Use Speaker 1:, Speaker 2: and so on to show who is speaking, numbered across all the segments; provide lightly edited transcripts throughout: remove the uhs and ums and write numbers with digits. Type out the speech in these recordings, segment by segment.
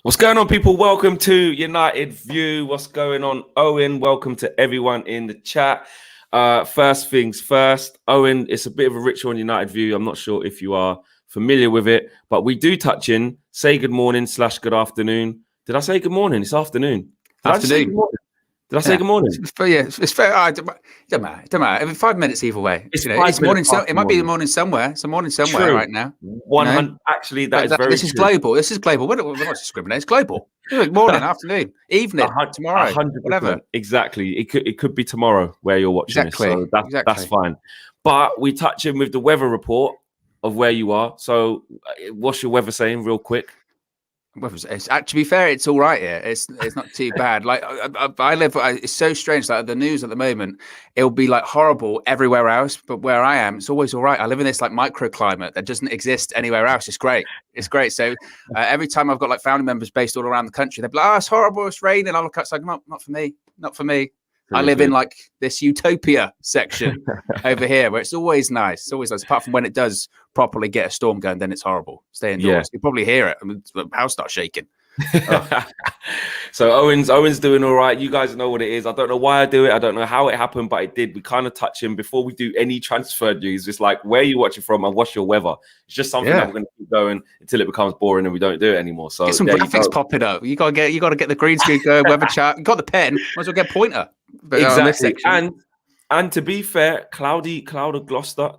Speaker 1: What's going on, people? Welcome to United View. What's going on, Owen? Welcome to everyone in the chat. First things first, Owen, it's a bit of a ritual on United View. I'm not sure if you are familiar with it, but we do touch in, say good morning / good afternoon. Did I say good morning? It's afternoon. Did I say good morning?
Speaker 2: It's fair. It doesn't matter. It doesn't matter. I mean, 5 minutes either way.
Speaker 1: It's
Speaker 2: morning. It might be the morning somewhere. It's a morning somewhere right now.
Speaker 1: 100. Actually,
Speaker 2: this is global. This is global. We're not discriminating. It's global. Morning, afternoon, evening, tomorrow, 100%. Whatever.
Speaker 1: Exactly. It could be tomorrow where you're watching this. So that's fine. But we touch in with the weather report of where you are. So what's your weather saying real quick?
Speaker 2: To be fair, it's all right here. It's not too bad. Like I live, it's so strange. Like the news at the moment, it'll be like horrible everywhere else, but where I am, it's always all right. I live in this like microclimate that doesn't exist anywhere else. It's great. It's great. So every time I've got like family members based all around the country, they're like, "Oh, it's horrible. It's raining." I look outside, not for me. Not for me. I live in like this utopia section over here where it's always nice. It's always nice. Apart from when it does properly get a storm going, then it's horrible. Stay indoors. Yeah. You probably hear it. I mean, the house starts shaking.
Speaker 1: So Owen's doing all right. You guys know what it is. I don't know why I do it. I don't know how it happened, but it did. We kind of touch him before we do any transfer news. It's like, where are you watching from and what's your weather? It's just something that we're going to keep going until it becomes boring and we don't do it anymore. So
Speaker 2: get some graphics popping up. You got to get the green screen going, weather chart. You got the pen. Might as well get a pointer. But
Speaker 1: exactly. And to be fair, cloudy Gloucester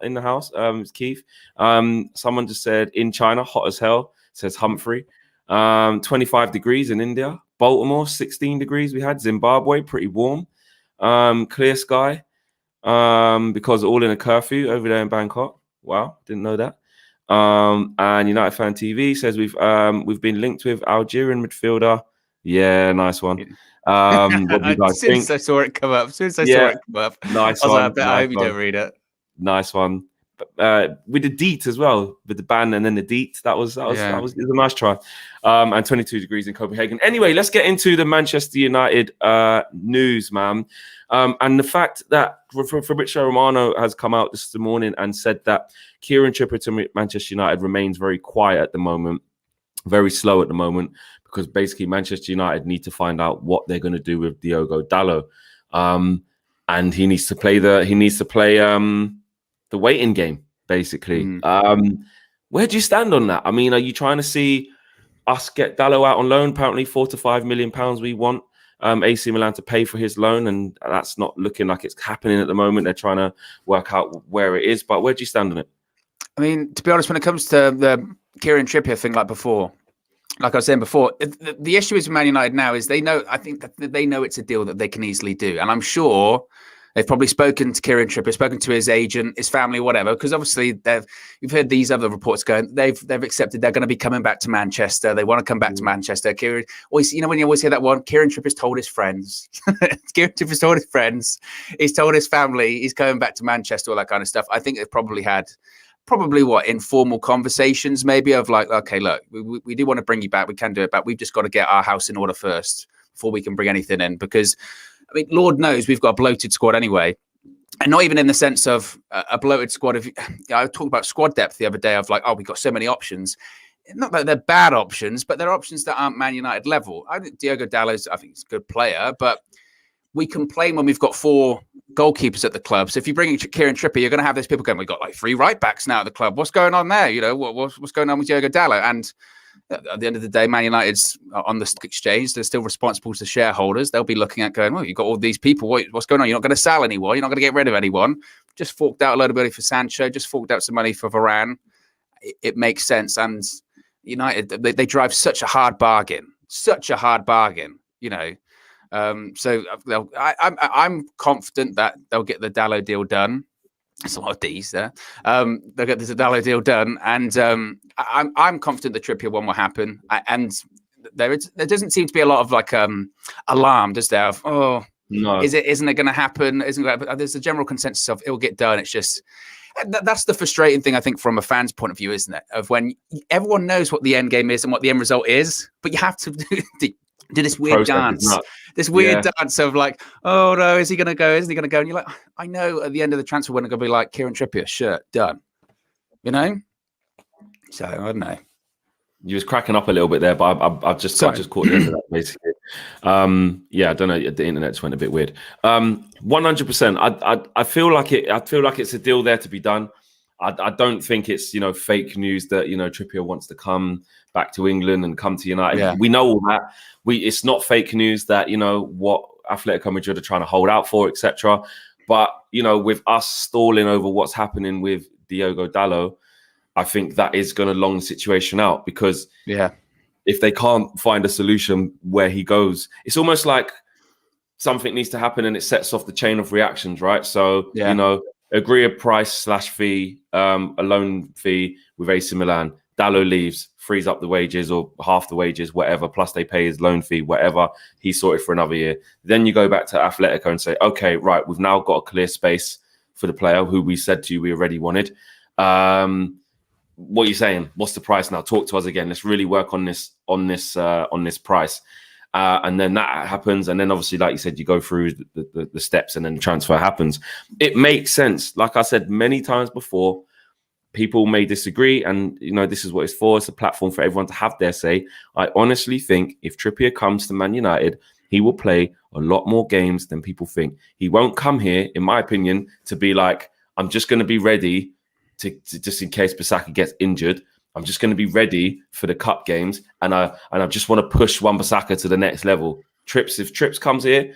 Speaker 1: in the house. Keith. Someone just said in China, hot as hell. Says Humphrey. 25 degrees in India. Baltimore, 16 degrees. We had Zimbabwe, pretty warm. Clear sky. Because all in a curfew over there in Bangkok. Wow, didn't know that. And United Fan TV says we've been linked with Algerian midfielder. Yeah, nice one. What do you guys think?
Speaker 2: As I saw it come up. Nice
Speaker 1: one.
Speaker 2: I hope you don't read it.
Speaker 1: Nice one. With the deet as well, with the ban and then the deet. That was a nice try. And 22 degrees in Copenhagen. Anyway, let's get into the Manchester United news, man. And the fact that Fabrizio Romano has come out this morning and said that Kieran Trippier to Manchester United remains very quiet at the moment, very slow at the moment, because basically Manchester United need to find out what they're going to do with Diogo Dalot, and he needs to play the waiting game basically. Where do you stand on that? I mean, are you trying to see us get Dalot out on loan? Apparently, £4 to £5 million we want AC Milan to pay for his loan, and that's not looking like it's happening at the moment. They're trying to work out where it is, but where do you stand on it?
Speaker 2: I mean, to be honest, when it comes to the Kieran Trippier thing, like I was saying before, the issue is with Man United now is they know it's a deal that they can easily do. And I'm sure they've probably spoken to Kieran Trippier, spoken to his agent, his family, whatever, because obviously you've heard these other reports going, they've accepted they're going to be coming back to Manchester. They want to come back to Manchester. Kieran, always, when you always hear that one, Kieran Trippier's told his friends. Kieran Trippier's told his friends. He's told his family he's coming back to Manchester, all that kind of stuff. I think they've probably had informal conversations maybe of like, okay, look, we do want to bring you back. We can do it, but we've just got to get our house in order first before we can bring anything in. Because, I mean, Lord knows we've got a bloated squad anyway. And not even in the sense of a bloated squad. I talked about squad depth the other day of like, oh, we've got so many options. Not that they're bad options, but they're options that aren't Man United level. I think Diogo Dalot, I think he's a good player, but we complain when we've got 4 goalkeepers at the club. So if you bring in Kieran Trippier, you're going to have those people going, we've got like 3 right backs now at the club. What's going on there? What's going on with Diogo Dalot? And at the end of the day, Man United's on the exchange. They're still responsible to shareholders. They'll be looking at going, well, you've got all these people. What's going on? You're not going to sell anyone. You're not going to get rid of anyone. Just forked out a load of money for Sancho. Just forked out some money for Varane. It makes sense. And United, they drive such a hard bargain. So I'm confident that they'll get the Dalot deal done. There's a lot of D's there. They'll get the Dalot deal done, and I'm confident the Trippier one will happen. And there doesn't seem to be a lot of like alarm, does there? Of, no, isn't it going to happen? There's a general consensus of it will get done. It's just that's the frustrating thing, I think, from a fan's point of view, isn't it? Of when everyone knows what the end game is and what the end result is, but you have to do this weird dance. This weird dance of like, oh no, is he going to go? Isn't he going to go? And you're like, I know at the end of the transfer window, going to be like Kieran Trippier, shirt, done. So I don't know.
Speaker 1: You was cracking up a little bit there, but I just caught the end of that basically. Yeah, I don't know. The internet just went a bit weird. 100%. I feel like it. I feel like it's a deal there to be done. I don't think it's fake news that Trippier wants to come back to England and come to United.
Speaker 2: Yeah.
Speaker 1: We know all that. It's not fake news that what Atletico Madrid are trying to hold out for, etc. But with us stalling over what's happening with Diogo Dalot, I think that is going to long the situation out, because if they can't find a solution where he goes, it's almost like something needs to happen and it sets off the chain of reactions, right? So agree a price / fee, a loan fee with AC Milan. Dalot leaves, frees up the wages or half the wages, whatever, plus they pay his loan fee, whatever, he's sorted for another year. Then you go back to Atletico and say, okay, right, we've now got a clear space for the player who we said to you we already wanted. What are you saying? What's the price now? Talk to us again. Let's really work on this price. And then that happens. And then obviously, like you said, you go through the steps and then the transfer happens. It makes sense. Like I said many times before, people may disagree. And, this is what it's for. It's a platform for everyone to have their say. I honestly think if Trippier comes to Man United, he will play a lot more games than people think. He won't come here, in my opinion, to be like, I'm just going to be ready to just in case Bissaka gets injured. I'm just going to be ready for the cup games, and I just want to push Wan-Bissaka to the next level. If Trips comes here,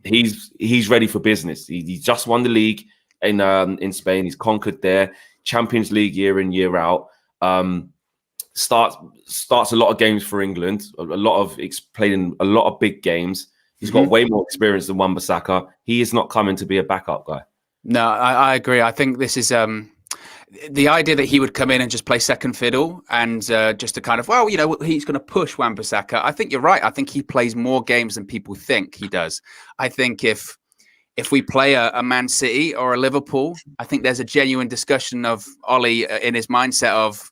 Speaker 1: he's ready for business. He just won the league in Spain. He's conquered there. Champions League year in, year out. Starts a lot of games for England. Played in a lot of big games. He's got way more experience than Wan-Bissaka. He is not coming to be a backup guy.
Speaker 2: No, I agree. I think this is the idea that he would come in and just play second fiddle and just to kind of, he's going to push Wan-Bissaka. I think you're right. I think he plays more games than people think he does. I think if we play a Man City or a Liverpool, I think there's a genuine discussion of Ollie in his mindset of,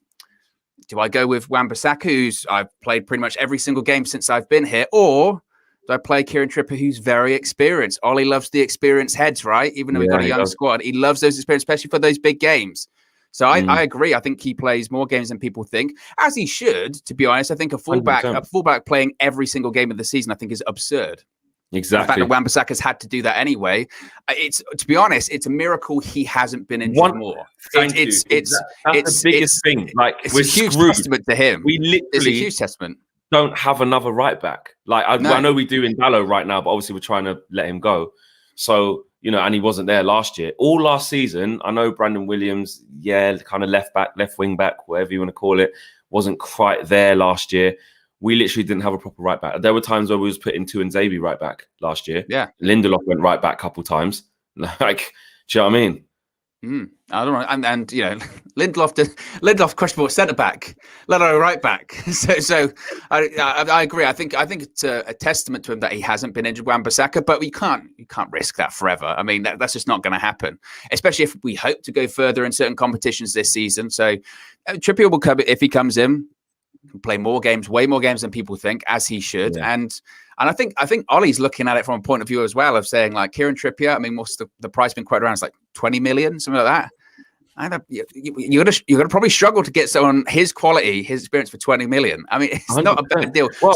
Speaker 2: do I go with Wan-Bissaka, who's I've played pretty much every single game since I've been here, or do I play Kieran Trippier, who's very experienced? Ollie loves the experienced heads, right? Even though we've got a young squad, he loves those experience, especially for those big games. So I agree. I think he plays more games than people think, as he should. To be honest, I think a fullback playing every single game of the season, I think, is absurd.
Speaker 1: Exactly.
Speaker 2: The fact that Wan-Bissaka's had to do that anyway, to be honest, it's a miracle he hasn't been injured more.
Speaker 1: That's the biggest thing. Like,
Speaker 2: it's a huge testament to him. It's a huge testament.
Speaker 1: Don't have another right back. Like I know we do in Dalot right now, but obviously we're trying to let him go. So, and he wasn't there last year. All last season, I know Brandon Williams, kind of left back, left wing back, whatever you want to call it, wasn't quite there last year. We literally didn't have a proper right back. There were times where we was putting Tuanzebe right back last year. Yeah. Lindelof went right back a couple times. Like, do you know what I mean?
Speaker 2: I don't know, and Lindelof questionable centre back, let alone right back. So I agree. I think it's a testament to him that he hasn't been injured, Wan-Bissaka, but you can't risk that forever. I mean, that's just not going to happen, especially if we hope to go further in certain competitions this season. So Trippier will come if he comes in, play more games, way more games than people think, as he should, and I think Ollie's looking at it from a point of view as well of saying, like, Kieran Trippier, I mean, what's the price been quoted around? It's like 20 million, something like that. You're gonna probably struggle to get someone his quality, his experience for 20 million. I mean, it's 100%. Not a bad deal.
Speaker 1: Well,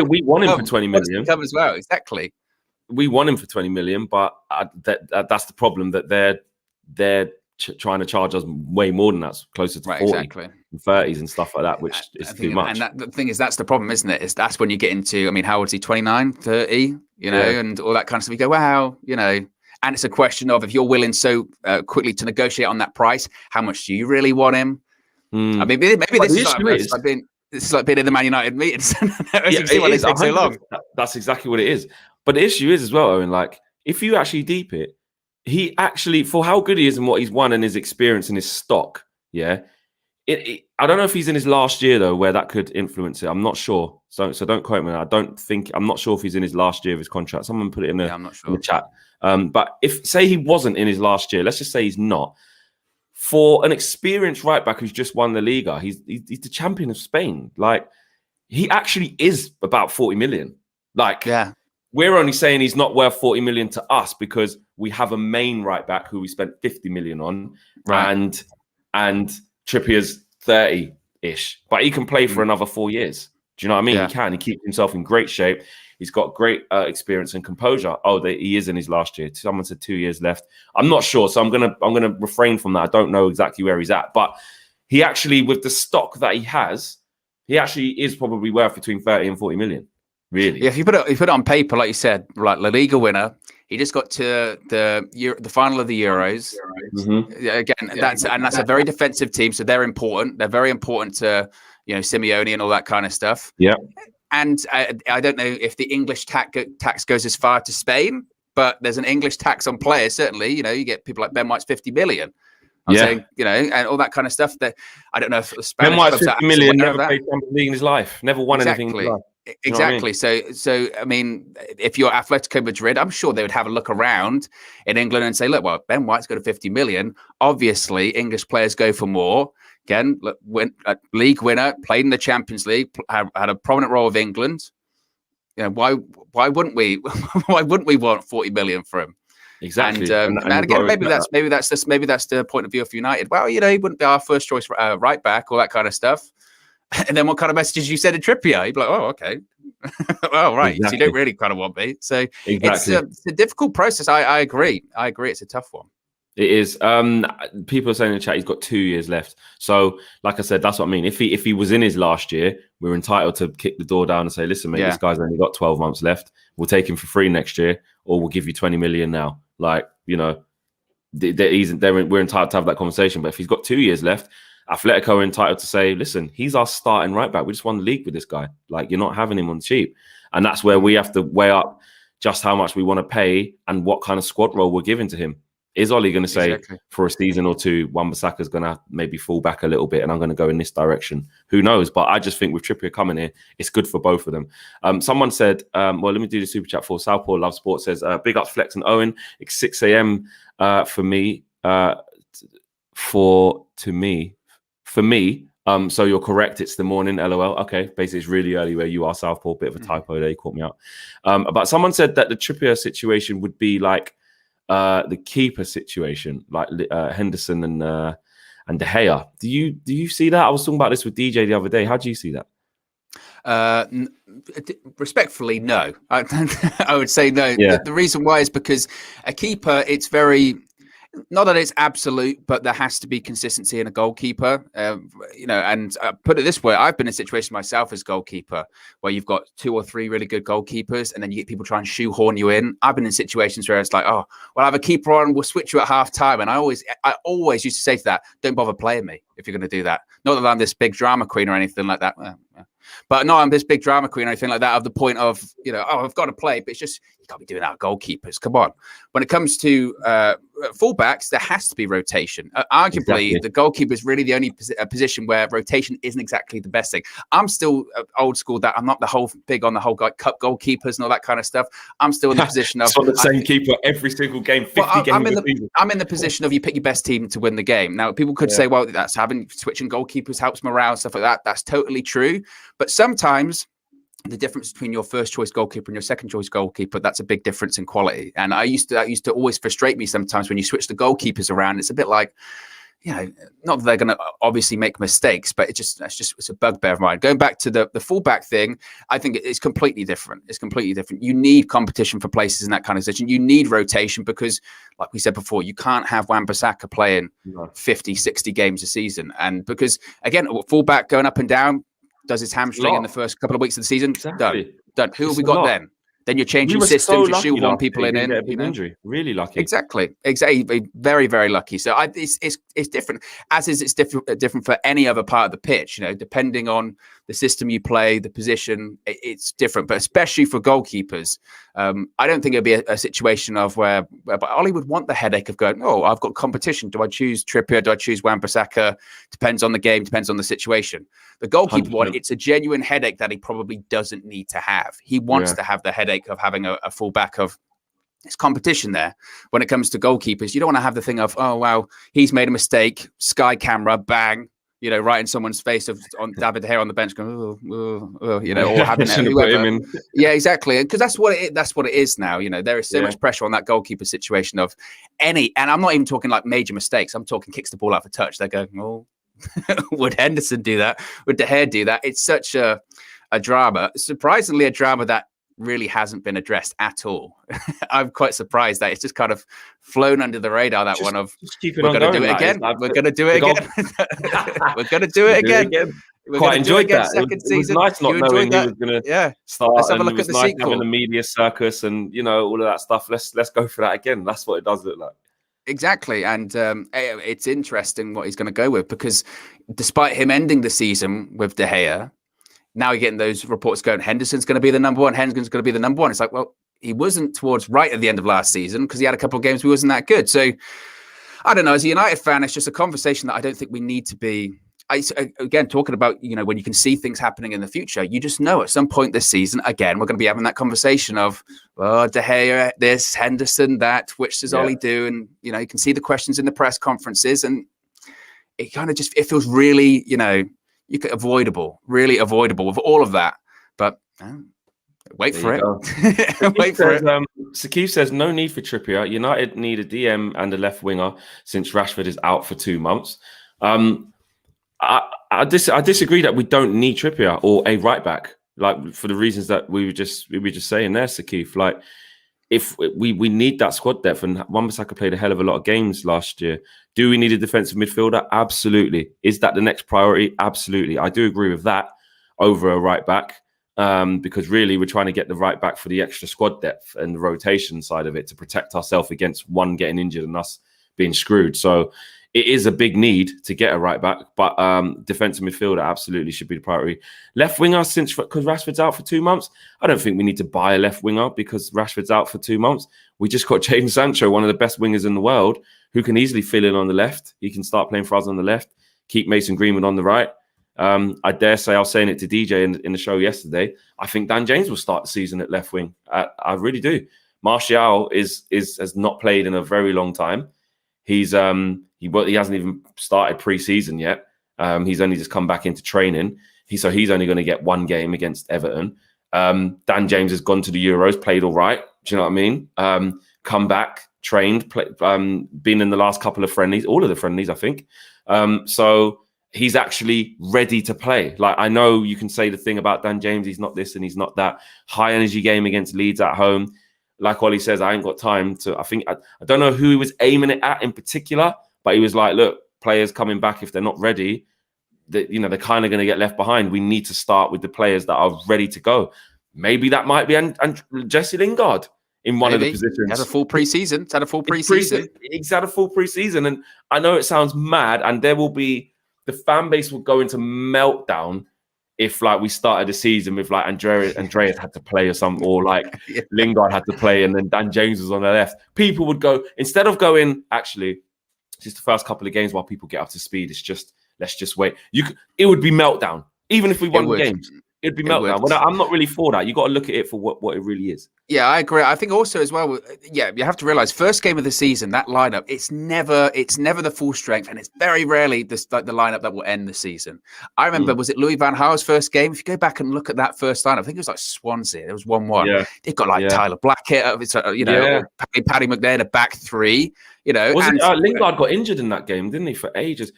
Speaker 1: we want him for 20 million
Speaker 2: as well. Exactly.
Speaker 1: We want him for 20 million, but that's the problem, that they're trying to charge us way more than that, closer to 40 and 30s and stuff like that, which is too much.
Speaker 2: And the thing is, that's the problem, isn't it? That's when you get into, I mean, how old is he? 29, 30, and all that kind of stuff. You go, wow, and it's a question of, if you're willing so quickly to negotiate on that price, how much do you really want him? I mean, maybe this is like being in the Man United meetings. It so long.
Speaker 1: That's exactly what it is. But the issue is as well, Owen, like, if you actually deep it, he actually, for how good he is and what he's won and his experience and his stock, I don't know if he's in his last year, though, where that could influence it. I'm not sure. So don't quote me. I'm not sure if he's in his last year of his contract. Someone put it in the chat. But if, say, he wasn't in his last year, let's just say he's not. For an experienced right back who's just won the Liga, he's the champion of Spain. Like, he actually is about 40 million. Like, we're only saying he's not worth 40 million to us because we have a main right back who we spent 50 million on, and Trippier's 30. ish, but he can play for another 4 years. Do you know what I mean?
Speaker 2: Yeah.
Speaker 1: He can. He keeps himself in great shape. He's got great experience and composure. He is in his last year. Someone said 2 years left. I'm not sure, so I'm gonna refrain from that. I don't know exactly where he's at, but he actually, with the stock that he has, he actually is probably worth between 30 and 40 million. Really?
Speaker 2: Yeah. If you put it on paper, like you said, like La Liga winner, he just got to the final of the Euros.
Speaker 1: Mm-hmm.
Speaker 2: Again, that's a very defensive team, so they're important. They're very important to Simeone and all that kind of stuff.
Speaker 1: Yeah.
Speaker 2: And I don't know if the English tax goes as far to Spain, but there's an English tax on players. Certainly, you get people like Ben White's 50 million. I'm saying, and all that kind of stuff. That I don't know if the Spanish
Speaker 1: Ben White's 50 million, never played Champions League in his life, never won anything in his life.
Speaker 2: Exactly. So I mean, if you're Atletico Madrid, I'm sure they would have a look around in England and say, look, well, Ben White's got a 50 million. Obviously, English players go for more. Again, league winner, played in the Champions League, had a prominent role with England. Why wouldn't we? Why wouldn't we want 40 million for him?
Speaker 1: Exactly.
Speaker 2: And again, maybe that's the point of view of United. Well, he wouldn't be our first choice right back, all that kind of stuff. And then what kind of messages you said to Trippier? He'd be like, oh, okay. Oh, right. Exactly. So you don't really kind of want me. So it's a difficult process. I agree. It's a tough one.
Speaker 1: It is. People are saying in the chat he's got 2 years left. So, like I said, that's what I mean. If he was in his last year, we're entitled to kick the door down and say, listen, mate, this guy's only got 12 months left. We'll take him for free next year, or we'll give you 20 million now. Like, we're entitled to have that conversation. But if he's got 2 years left, Atletico are entitled to say, listen, he's our starting right back. We just won the league with this guy. Like, you're not having him on cheap. And that's where we have to weigh up just how much we want to pay and what kind of squad role we're giving to him. Is Ollie going to say for a season or two, Wan-Bissaka's going to maybe fall back a little bit and I'm going to go in this direction? Who knows? But I just think with Trippier coming here, it's good for both of them. Someone said, well, let me do the super chat for Southpaw Love Sport says, big ups Flex and Owen. It's 6 a.m. For me. So you're correct. It's the morning. LOL. Okay. Basically, it's really early where you are, Southpaw. Bit of a typo there. You caught me out. But someone said that the Trippier situation would be like the keeper situation, like Henderson and De Gea. Do you see that? I was talking about this with DJ the other day. How do you see that?
Speaker 2: Respectfully, no. I would say no.
Speaker 1: Yeah.
Speaker 2: The reason why is because a keeper, it's very, not that it's absolute, but there has to be consistency in a goalkeeper. And put it this way, I've been in a situation myself as goalkeeper where you've got 2 or 3 really good goalkeepers and then you get people try and shoehorn you in. I've been in situations where it's like, oh, well, I have a keeper on, we'll switch you at half time. And I always used to say to that, don't bother playing me if you're going to do that. Not that I'm this big drama queen or anything like that. But no, I'm this big drama queen or anything like that, of the point of, I've got to play, but it's just, you can't be doing that goalkeepers. Come on. When it comes to fullbacks, there has to be rotation. Arguably, the goalkeeper is really the only position where rotation isn't exactly the best thing. I'm still old school that I'm not big on the whole cup goalkeepers and all that kind of stuff. I'm still in the position of
Speaker 1: the same keeper every single game, 50 games.
Speaker 2: I'm in the position of you pick your best team to win the game. Now, people could say, well, that's switching goalkeepers helps morale, stuff like that. That's totally true. But sometimes the difference between your first choice goalkeeper and your second choice goalkeeper, that's a big difference in quality. And that used to always frustrate me sometimes when you switch the goalkeepers around. It's a bit like, not that they're going to obviously make mistakes, but it's a bugbear of mine. Going back to the fullback thing, I think it's completely different. It's completely different. You need competition for places in that kind of position. You need rotation because, like we said before, you can't have Wan-Bissaka playing 50, 60 games a season. And because, again, fullback going up and down, does his hamstring in the first couple of weeks of the season? Exactly. Done. Who have we got then? Then you're changing system to shoehorn people in.
Speaker 1: Injury. Really lucky.
Speaker 2: Exactly. Very, very lucky. So it's different. It's different for any other part of the pitch. Depending on the system you play, the position, it's different. But especially for goalkeepers, I don't think it'll be a situation of where Ollie would want the headache of going, oh, I've got competition. Do I choose Trippier? Do I choose Wan-Bissaka? Depends on the game. Depends on the situation. The goalkeeper 100%. One, it's a genuine headache that he probably doesn't need to have. He wants to have the headache of having a fullback of it's competition there. When it comes to goalkeepers, you don't want to have the thing of, oh, wow, he's made a mistake, sky camera, bang, right in someone's face on David De Gea on the bench going, or having whoever. Yeah, exactly. Because that's what it is now. There is so much pressure on that goalkeeper situation of and I'm not even talking like major mistakes. I'm talking kicks the ball out for touch. They're going, oh, Would Henderson do that? Would De Gea do that? It's such a drama. Surprisingly, a drama that really hasn't been addressed at all. I'm quite surprised that it's just kind of flown under the radar. That one of
Speaker 1: keep it
Speaker 2: we're going to do it again. We're going to do it again. We're going to do it again.
Speaker 1: Quite enjoyed that.
Speaker 2: Second season.
Speaker 1: It was nice not knowing who was going to start.
Speaker 2: Let's have a look at the
Speaker 1: nice
Speaker 2: sequel.
Speaker 1: Having the media circus and all of that stuff. Let's go for that again. That's what it does look like.
Speaker 2: Exactly, and it's interesting what he's going to go with, because despite him ending the season with De Gea, now you're getting those reports going, Henderson's going to be the number one. Henderson's going to be the number one. It's like, well, he wasn't towards right at the end of last season because he had a couple of games where he wasn't that good. So I don't know. As a United fan, it's just a conversation that I don't think we need to be. Again, talking about, when you can see things happening in the future, you just know at some point this season, again, we're going to be having that conversation of, De Gea, this, Henderson, that, which does Ollie do? And, you can see the questions in the press conferences, and it kind of just, it feels really, really avoidable with all of that. But wait for it. Wait for it.
Speaker 1: Sakif says, no need for Trippier. United need a DM and a left winger since Rashford is out for 2 months. I disagree that we don't need Trippier or a right back, like for the reasons that we were just saying there, Sakif. Like, if we need that squad depth, and Wan-Bissaka played a hell of a lot of games last year. Do we need a defensive midfielder? Absolutely. Is that the next priority? Absolutely. I do agree with that over a right back, because really we're trying to get the right back for the extra squad depth and the rotation side of it to protect ourselves against one getting injured and us being screwed. So it is a big need to get a right back, but defensive midfielder absolutely should be the priority. Left winger, because Rashford's out for 2 months, I don't think we need to buy a left winger because Rashford's out for 2 months. We just got Jadon Sancho, one of the best wingers in the world, who can easily fill in on the left. He can start playing for us on the left, keep Mason Greenwood on the right. I dare say, I was saying it to DJ in the show yesterday, I think Dan James will start the season at left wing. I really do. Martial has not played in a very long time. He hasn't even started pre-season yet. He's only just come back into training. He's only going to get one game against Everton. Dan James has gone to the Euros, played all right. Do you know what I mean? Come back, trained, been in the last couple of friendlies, all of the friendlies, I think. So he's actually ready to play. Like, I know you can say the thing about Dan James, he's not this and he's not that. High energy game against Leeds at home. Like Ollie says, I ain't got time to. I don't know who he was aiming it at in particular, but he was like, look, players coming back, if they're not ready, they're kind of going to get left behind. We need to start with the players that are ready to go. Maybe that might be and Jesse Lingard in one of the positions.
Speaker 2: He's had a full pre-season. He's had a full pre-season. And I know it sounds mad, and the fan base will go into meltdown if we started the season with Andreas had to play or something, or Lingard had to play and then Dan James was on the left. People would go, instead of going, actually, just the first couple of games while people get up to speed, let's just wait. It would be meltdown. Even if we won the games, it'd be meltdown. Well, I'm not really for that. You got to look at it for what it really is. Yeah, I agree. I think also as well, you have to realize first game of the season, that lineup, it's never the full strength, and it's very rarely the lineup that will end the season. I remember, was it Louis van Gaal's first game? If you go back and look at that first lineup, I think it was Swansea. It was 1-1. Yeah. They've got Tyler Blackett, Paddy McNair, a back three.
Speaker 1: Lingard got injured in that game, didn't he, for ages?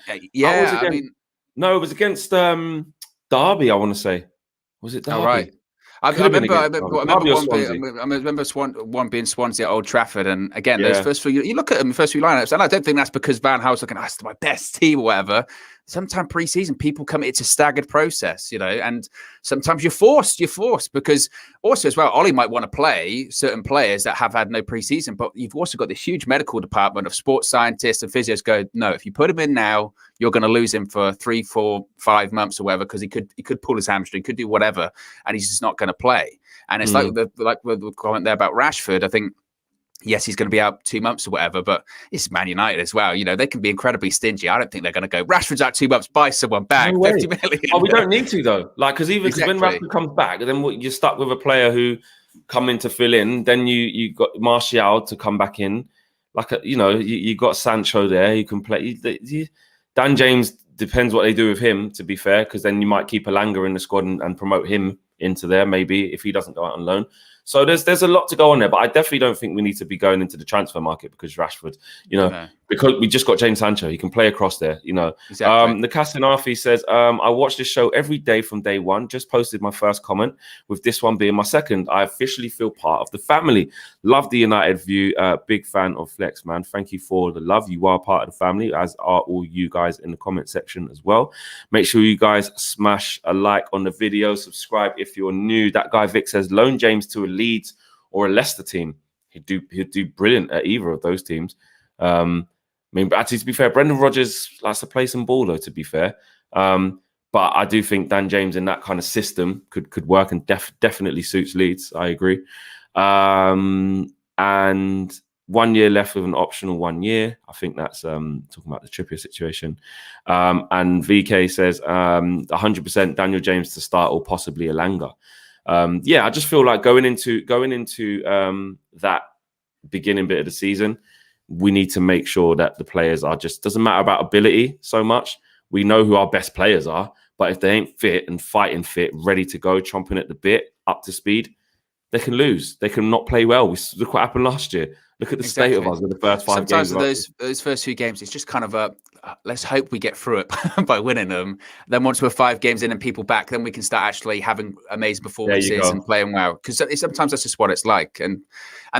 Speaker 1: No, it was against Derby, I want to say. Was it Derby?
Speaker 2: Oh, right. I remember one being Swansea at Old Trafford, and again, those first few, you look at them, the first few lineups, and I don't think that's because Van Gaal's looking, that's my best team or whatever. Sometimes pre-season, people come, it's a staggered process, and sometimes you're forced because also as well, Ollie might want to play certain players that have had no pre-season, but you've also got this huge medical department of sports scientists and physios go, no, if you put him in now, you're going to lose him for 3, 4, 5 months or whatever, because he could pull his hamstring, could do whatever, and he's just not going to play. And it's like the comment there about Rashford. I think, yes, he's going to be out 2 months or whatever, but it's Man United as well. They can be incredibly stingy. I don't think they're going to go, Rashford's out 2 months, buy someone back, 50 million.
Speaker 1: Oh, we don't need to, though. Because when Rashford comes back, then you're stuck with a player who come in to fill in. Then you got Martial to come back in. You got Sancho there. You can play. Dan James, depends what they do with him, to be fair, because then you might keep Elanga in the squad and promote him into there, maybe, if he doesn't go out on loan. So there's a lot to go on there, but I definitely don't think we need to be going into the transfer market because Rashford, because we just got Jadon Sancho. He can play across there,
Speaker 2: Exactly.
Speaker 1: Nakasinafi says, I watch this show every day from day one. Just posted my first comment, with this one being my second. I officially feel part of the family. Love the United view. Big fan of Flex, man. Thank you for the love. You are part of the family, as are all you guys in the comment section as well. Make sure you guys smash a like on the video. Subscribe if you're new. That guy Vic says, loan James to a Leeds or a Leicester team. He'd do brilliant at either of those teams. But actually, to be fair, Brendan Rodgers likes to play some ball, though, to be fair. But I do think Dan James in that kind of system could work and definitely suits Leeds. I agree. And 1 year left with an optional 1 year. I think that's talking about the Trippier situation. And VK says 100% Daniel James to start or possibly Elanga. I just feel like going into that beginning bit of the season, we need to make sure that the players are doesn't matter about ability so much. We know who our best players are, but if they ain't fit and fighting fit, ready to go, chomping at the bit, up to speed, they can lose. They can not play well. Look what happened last year. Look at the state of us in the first 5 games.
Speaker 2: Sometimes those first few games, it's just kind of let's hope we get through it by winning them. Then once we're 5 games in and people back, then we can start actually having amazing performances and playing well. Because sometimes that's just what it's like, and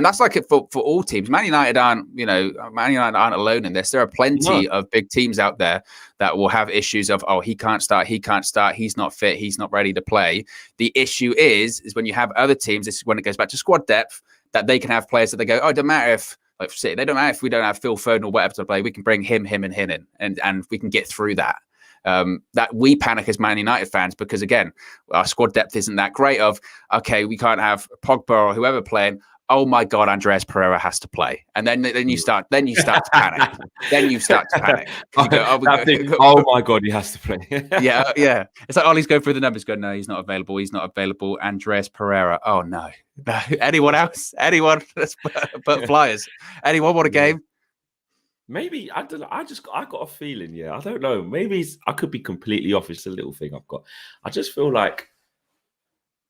Speaker 2: that's like it for all teams. Man United aren't alone in this. There are plenty of big teams out there that will have issues of he can't start, he's not fit, he's not ready to play. The issue is when you have other teams. This is when it goes back to squad depth. That they can have players that they go, it don't matter if, like City, they don't matter if we don't have Phil Foden or whatever to play. We can bring him in, and we can get through that. That we panic as Man United fans because, again, our squad depth isn't that great. We can't have Pogba or whoever playing. Oh my God, Andreas Pereira has to play, and then you start to panic. Then you start to panic. You go,
Speaker 1: oh my God, he has to play.
Speaker 2: yeah. It's like Ollie's going through the numbers. Going, no, he's not available. He's not available. Andreas Pereira. Oh no. Anyone else? Anyone? But Flyers. Anyone want a game?
Speaker 1: Maybe I don't know. I got a feeling. I don't know. Maybe I could be completely off. It's a little thing I've got. I just feel like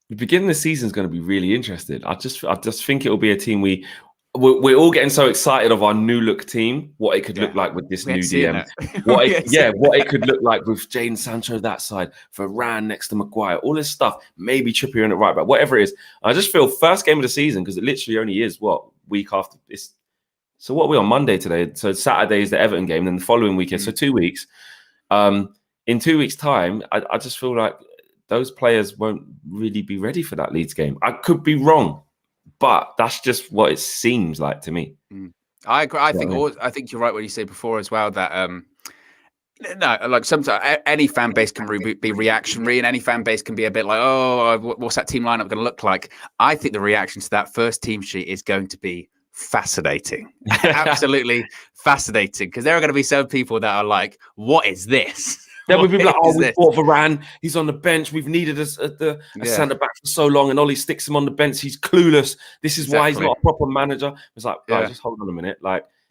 Speaker 1: the beginning of the season is going to be really interesting. I just think it will be a team we're all getting so excited of our new look team, what it could look like with this new DM. What it could look like with Jadon Sancho that side, Varane next to Maguire, all this stuff. Maybe Trippier in it right back, whatever it is. I just feel first game of the season, because it literally only is week after this. So what are we on Monday today? So Saturday is the Everton game, then the following weekend. So 2 weeks. In 2 weeks' time, I just feel like those players won't really be ready for that Leeds game. I could be wrong, but that's just what it seems like to me.
Speaker 2: I agree. I think you're right when you say before as well that sometimes any fan base can be reactionary, and any fan base can be a bit like, what's that team lineup going to look like? I think the reaction to that first team sheet is going to be fascinating, absolutely fascinating, because there are going to be some people that are like, what is this?
Speaker 1: Then we'd be like, we bought Varane. He's on the bench. We've needed a centre back for so long, and Ollie sticks him on the bench. He's clueless. This is why he's not a proper manager. It's like, guys, just hold on a minute.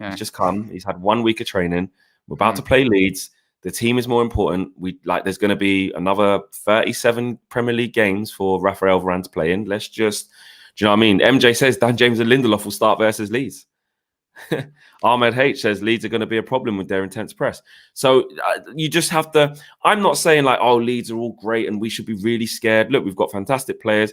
Speaker 1: He's just come. He's had 1 week of training. We're about to play Leeds. The team is more important. There's going to be another 37 Premier League games for Raphael Varane to play in. Let's just, do you know what I mean? MJ says Dan James and Lindelof will start versus Leeds. Ahmed H says Leeds are going to be a problem with their intense press. So you just have to. I'm not saying Leeds are all great and we should be really scared. Look, we've got fantastic players.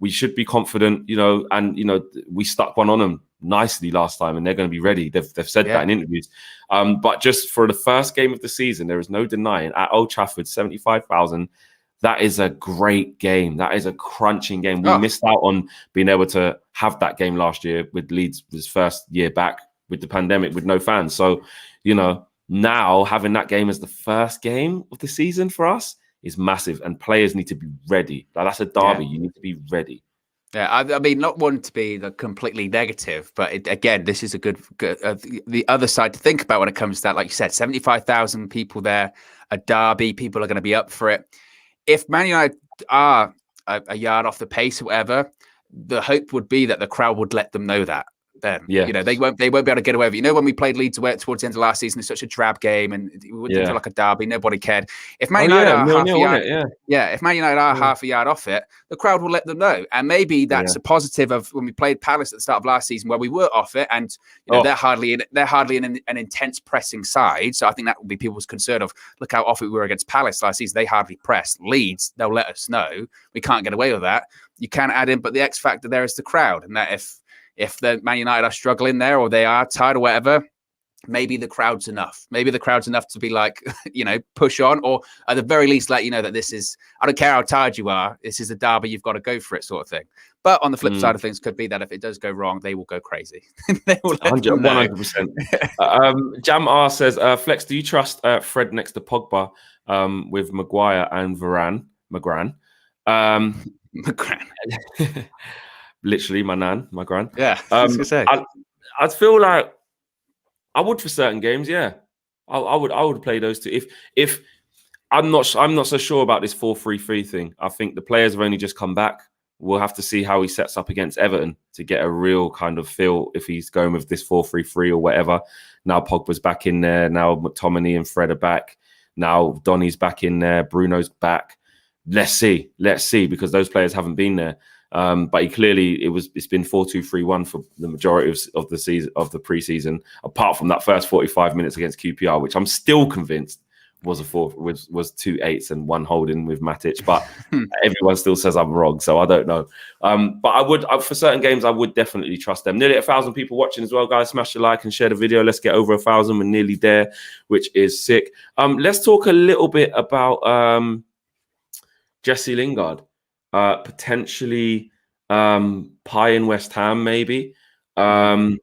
Speaker 1: We should be confident, and we stuck one on them nicely last time, and they're going to be ready. They've said that in interviews. But just for the first game of the season, there is no denying at Old Trafford, 75,000. That is a great game. That is a crunching game. We missed out on being able to have that game last year with Leeds' first year back with the pandemic with no fans. So, now having that game as the first game of the season for us is massive, and players need to be ready. That's a derby. You need to be ready.
Speaker 2: Yeah, I mean, not one to be completely negative, but again, this is a good the other side to think about when it comes to that. Like you said, 75,000 people there, a derby. People are going to be up for it. If Man United are a yard off the pace or whatever, the hope would be that the crowd would let them know that then.
Speaker 1: Yeah.
Speaker 2: You know, they won't be able to get away with it. You know, when we played Leeds away towards the end of last season, it's such a drab game and it wouldn't feel like a derby. Nobody cared. If Man United are half a yard, if Man United are half a yard off it, the crowd will let them know. And maybe that's a positive of when we played Palace at the start of last season where we were off it and you know, they're hardly an intense pressing side. So I think that would be people's concern of look how off we were against Palace last season. They hardly pressed. Leeds, they'll let us know. We can't get away with that. You can add in, but the X factor there is the crowd, and that if the Man United are struggling there or they are tired or whatever, maybe the crowd's enough. Maybe the crowd's enough to be like, you know, push on, or at the very least, let you know that this is, I don't care how tired you are, this is a derby, you've got to go for it, sort of thing. But on the flip side of things, could be that if it does go wrong, they will go crazy. They will
Speaker 1: 100%. Jam R says, Flex, do you trust Fred next to Pogba with Maguire and Varane? McGran. Literally my nan, my gran.
Speaker 2: Yeah, I was gonna say.
Speaker 1: I'd feel like I would for certain games. Yeah, I would play those two. If I'm not so sure about this 4-3-3 thing. I think the players have only just come back. We'll have to see how he sets up against Everton to get a real kind of feel if he's going with this 4-3-3 or whatever. Now Pogba's back in there. Now McTominay and Fred are back. Now Donny's back in there. Bruno's back. Let's see, because those players haven't been there. But it's been 4-2-3-1 for the majority of the season, of the preseason, apart from that first 45 minutes against QPR, which I'm still convinced was 2 8s and 1 holding with Matic. But everyone still says I'm wrong, so I don't know. But I would, for certain games, I would definitely trust them. Nearly 1,000 people watching as well, guys. Smash the like and share the video. Let's get over 1,000. We're nearly there, which is sick. Let's talk a little bit about Jesse Lingard. Potentially pie in West Ham, maybe. It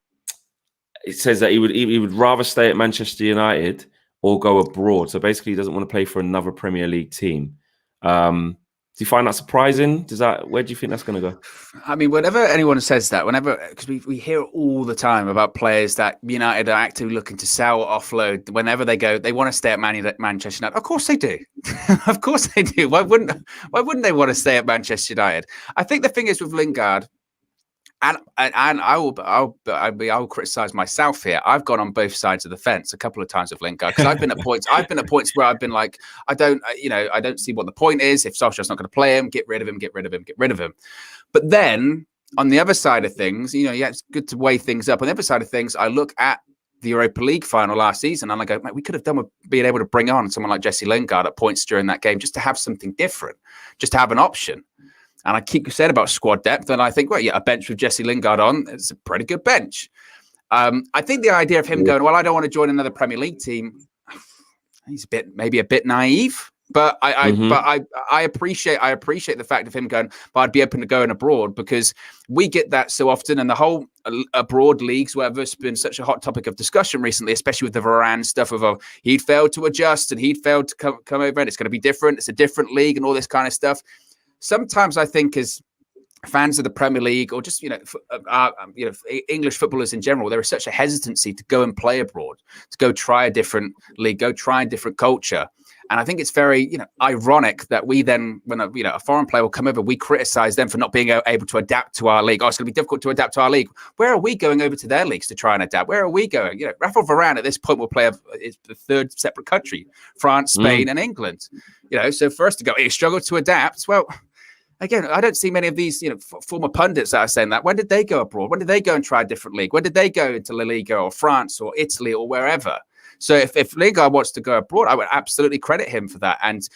Speaker 1: says that he would rather stay at Manchester United or go abroad. So basically, he doesn't want to play for another Premier League team. Do you find that surprising? Where do you think that's going to go?
Speaker 2: I mean, whenever anyone says that, because we hear it all the time about players that United are actively looking to sell or offload. Whenever they go, they want to stay at Manchester United. Of course they do. Of course they do. Why wouldn't they want to stay at Manchester United? I think the thing is with Lingard, and I will criticize myself here. I've gone on both sides of the fence a couple of times with Lingard because I've been at points where I've been like, I don't see what the point is. If Solskjaer's not going to play him, get rid of him. But then on the other side of things, it's good to weigh things up. On the other side of things, I look at the Europa League final last season and I go, mate, we could have done with being able to bring on someone like Jesse Lingard at points during that game just to have something different, just to have an option. And I keep saying about squad depth, and I think, well, yeah, a bench with Jesse Lingard on, it's a pretty good bench. I think the idea of him going, well, I don't want to join another Premier League team, he's maybe a bit naive. But I appreciate the fact of him going, but I'd be open to going abroad because we get that so often, and the whole abroad leagues, whatever, has been such a hot topic of discussion recently, especially with the Varane stuff of he'd failed to adjust and he'd failed to come over, and it's going to be different. It's a different league and all this kind of stuff. Sometimes I think as fans of the Premier League or just, English footballers in general, there is such a hesitancy to go and play abroad, to go try a different league, go try a different culture. And I think it's very, ironic that we then, when a foreign player will come over, we criticize them for not being able to adapt to our league. Oh, it's going to be difficult to adapt to our league. Where are we going over to their leagues to try and adapt? Where are we going? Rafael Varane at this point will play the third separate country, France, Spain, and England. So for us to go, he struggled to adapt. Well, again, I don't see many of these, former pundits that are saying that. When did they go abroad? When did they go and try a different league? When did they go into La Liga or France or Italy or wherever? So if Lingard wants to go abroad, I would absolutely credit him for that. And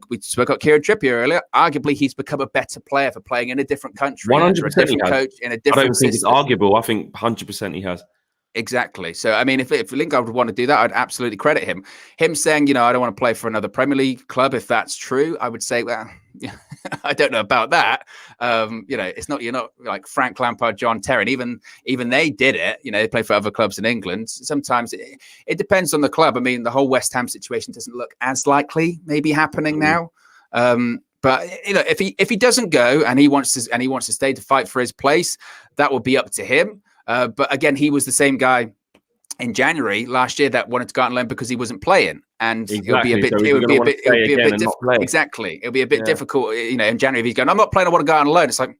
Speaker 2: we spoke about Kieran Trippier earlier. Arguably, he's become a better player for playing in a different country,
Speaker 1: 100%
Speaker 2: under a different coach, in a different
Speaker 1: I don't think it's arguable. I think 100% he has.
Speaker 2: Exactly. So, I mean, if Lingard would want to do that, I'd absolutely credit him. Him saying, I don't want to play for another Premier League club, if that's true, I would say, well, I don't know about that. You're not like Frank Lampard, John Terry. And even they did it. They play for other clubs in England. Sometimes it depends on the club. I mean, the whole West Ham situation doesn't look as likely maybe happening now. But if he doesn't go and he wants to stay to fight for his place, that will be up to him. But again, he was the same guy in January last year that wanted to go out and loan because he wasn't playing, and
Speaker 1: exactly.
Speaker 2: It'll be a bit difficult. In January, if he's going, I'm not playing, I want to go out and loan. It's like,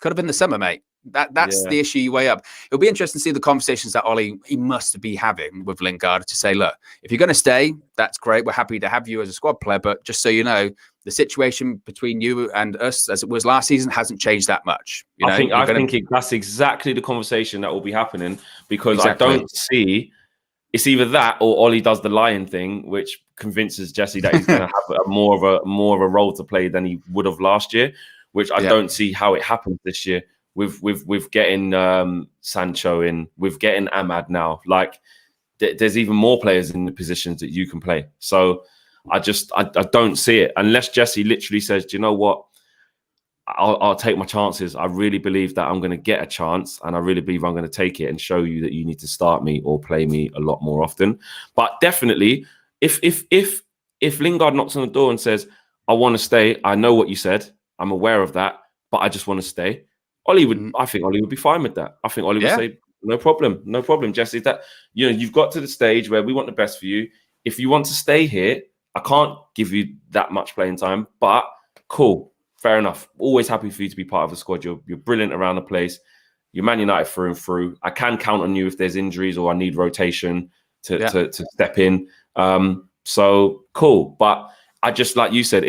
Speaker 2: could have been the summer, mate. That's the issue you weigh up. It'll be interesting to see the conversations that he must be having with Lingard to say, look, if you're going to stay, that's great. We're happy to have you as a squad player. But just so you know, the situation between you and us, as it was last season, hasn't changed that much.
Speaker 1: I think that's exactly the conversation that will be happening, because I don't see. It's either that or Ollie does the lying thing, which convinces Jesse that he's going to have more of a role to play than he would have last year, which I don't see how it happens this year. With getting Sancho in, with getting Ahmad now, like there's even more players in the positions that you can play. So I don't see it unless Jesse literally says, do you know what? I'll take my chances. I really believe that I'm going to get a chance, and I really believe I'm going to take it and show you that you need to start me or play me a lot more often. But definitely, if Lingard knocks on the door and says, I want to stay, I know what you said, I'm aware of that, but I just want to stay. I think Ollie would be fine with that. I think Ollie would say, no problem, Jesse. That you've got to the stage where we want the best for you. If you want to stay here, I can't give you that much playing time, but cool, fair enough. Always happy for you to be part of the squad. You're brilliant around the place. You're Man United through and through. I can count on you if there's injuries or I need rotation to step in. So cool, but I just, like you said,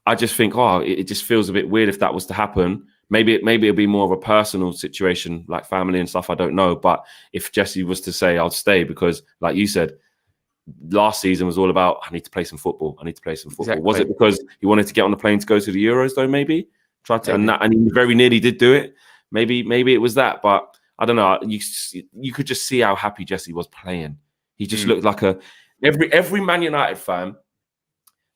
Speaker 1: I just think, it just feels a bit weird if that was to happen. Maybe it'll be more of a personal situation, like family and stuff. I don't know. But if Jesse was to say, I'll stay, because like you said, last season was all about, I need to play some football. Exactly. Was it because he wanted to get on the plane to go to the Euros though? Maybe and he very nearly did do it. Maybe it was that, but I don't know. You could just see how happy Jesse was playing. He just looked like every Man United fan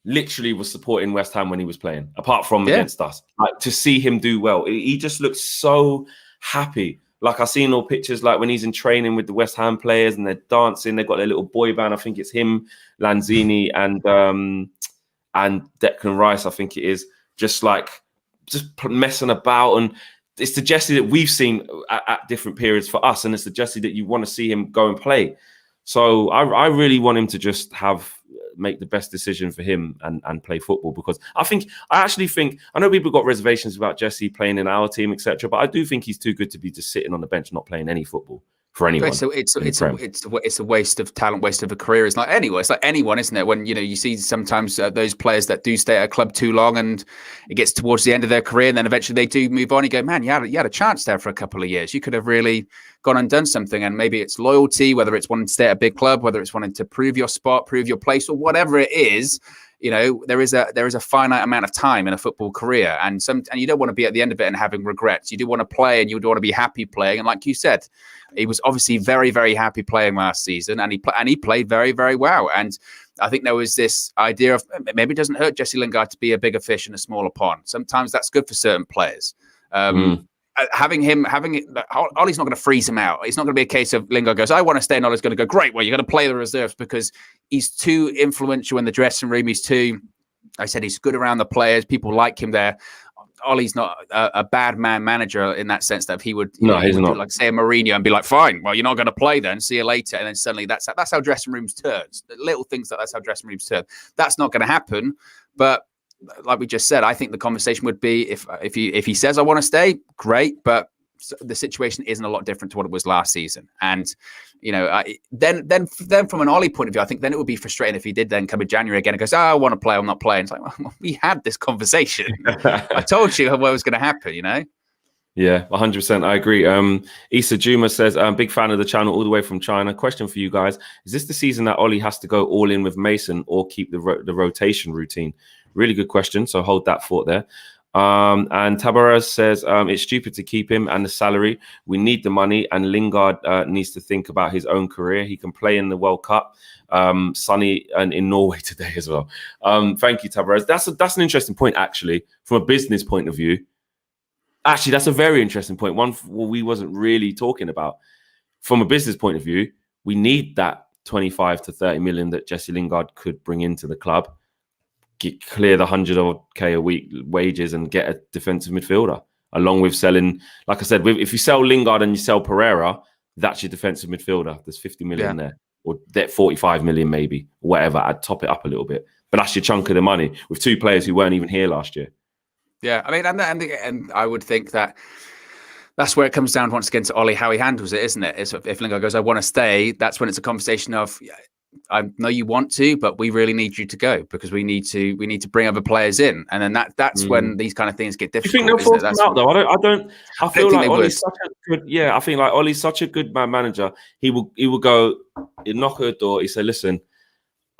Speaker 1: literally was supporting West Ham when he was playing, apart from against us. Like, to see him do well, he just looked so happy. Like, I've seen all pictures, like when he's in training with the West Ham players and they're dancing. They've got their little boy band. I think it's him, Lanzini, and Declan Rice. I think it is just messing about. And it's the Jesse that we've seen at different periods for us, and it's the Jesse that you want to see him go and play. So I really want him to just make the best decision for him and play football, because I actually think I know people got reservations about Jesse playing in our team, etc., but I do think he's too good to be just sitting on the bench not playing any football for anyone.
Speaker 2: So it's a waste of talent, waste of a career. It's like anyone, isn't it? When you see sometimes those players that do stay at a club too long and it gets towards the end of their career and then eventually they do move on. You go, man, you had a chance there for a couple of years. You could have really gone and done something. And maybe it's loyalty, whether it's wanting to stay at a big club, whether it's wanting to prove your spot, prove your place, or whatever it is. There is a finite amount of time in a football career, and you don't want to be at the end of it and having regrets. You do want to play, and you do want to be happy playing. And like you said, he was obviously very, very happy playing last season, and he played very, very well. And I think there was this idea of maybe it doesn't hurt Jesse Lingard to be a bigger fish in a smaller pond. Sometimes that's good for certain players. Having Ollie's not going to freeze him out. It's not going to be a case of Lingard goes, I want to stay, and Ollie's going to go, great, well, you're going to play the reserves, because he's too influential in the dressing room. He's good around the players. People like him there. Ollie's not a bad man manager in that sense, that if he would, he's not like say a Mourinho and be like, fine, well, you're not going to play then, see you later. And then suddenly that's how dressing rooms turn. Little things that's how dressing rooms turn. That's not going to happen. But like we just said, I think the conversation would be if he says I want to stay, great, but the situation isn't a lot different to what it was last season. And then from an Ollie point of view, I think then it would be frustrating if he did then come in January again and goes, I want to play, I'm not playing. It's like, well, we had this conversation. I told you what was going to happen.
Speaker 1: Yeah, 100%. I agree. Issa Juma says, I'm a big fan of the channel all the way from China. Question for you guys. Is this the season that Ollie has to go all in with Mason or keep the rotation routine? Really good question. So hold that thought there. And Tabarez says, it's stupid to keep him and the salary. We need the money, and Lingard needs to think about his own career. He can play in the World Cup. Sunny and in Norway today as well. Thank you, Tabarez. That's an interesting point, actually, from a business point of view. Actually, that's a very interesting point. One we wasn't really talking about. From a business point of view, we need that 25 to 30 million that Jesse Lingard could bring into the club. Clear the 100K a week wages and get a defensive midfielder, along with selling, like I said, if you sell Lingard and you sell Pereira, that's your defensive midfielder. There's 50 million there, or that 45 million maybe, whatever. I'd top it up a little bit, but that's your chunk of the money with two players who weren't even here last year.
Speaker 2: Yeah, I mean, and I would think that That's where it comes down once again to Ollie, how he handles it, isn't it? If Lingard goes, I want to stay, that's when it's a conversation of, I know you want to, but we really need you to go because we need to bring other players in, and then that's when these kind of things get difficult.
Speaker 1: You think they'll force him out though? I feel like Ollie's such a good. Yeah, I think like Ollie's such a good man manager. He will go, he'll knock at a door. He say, listen,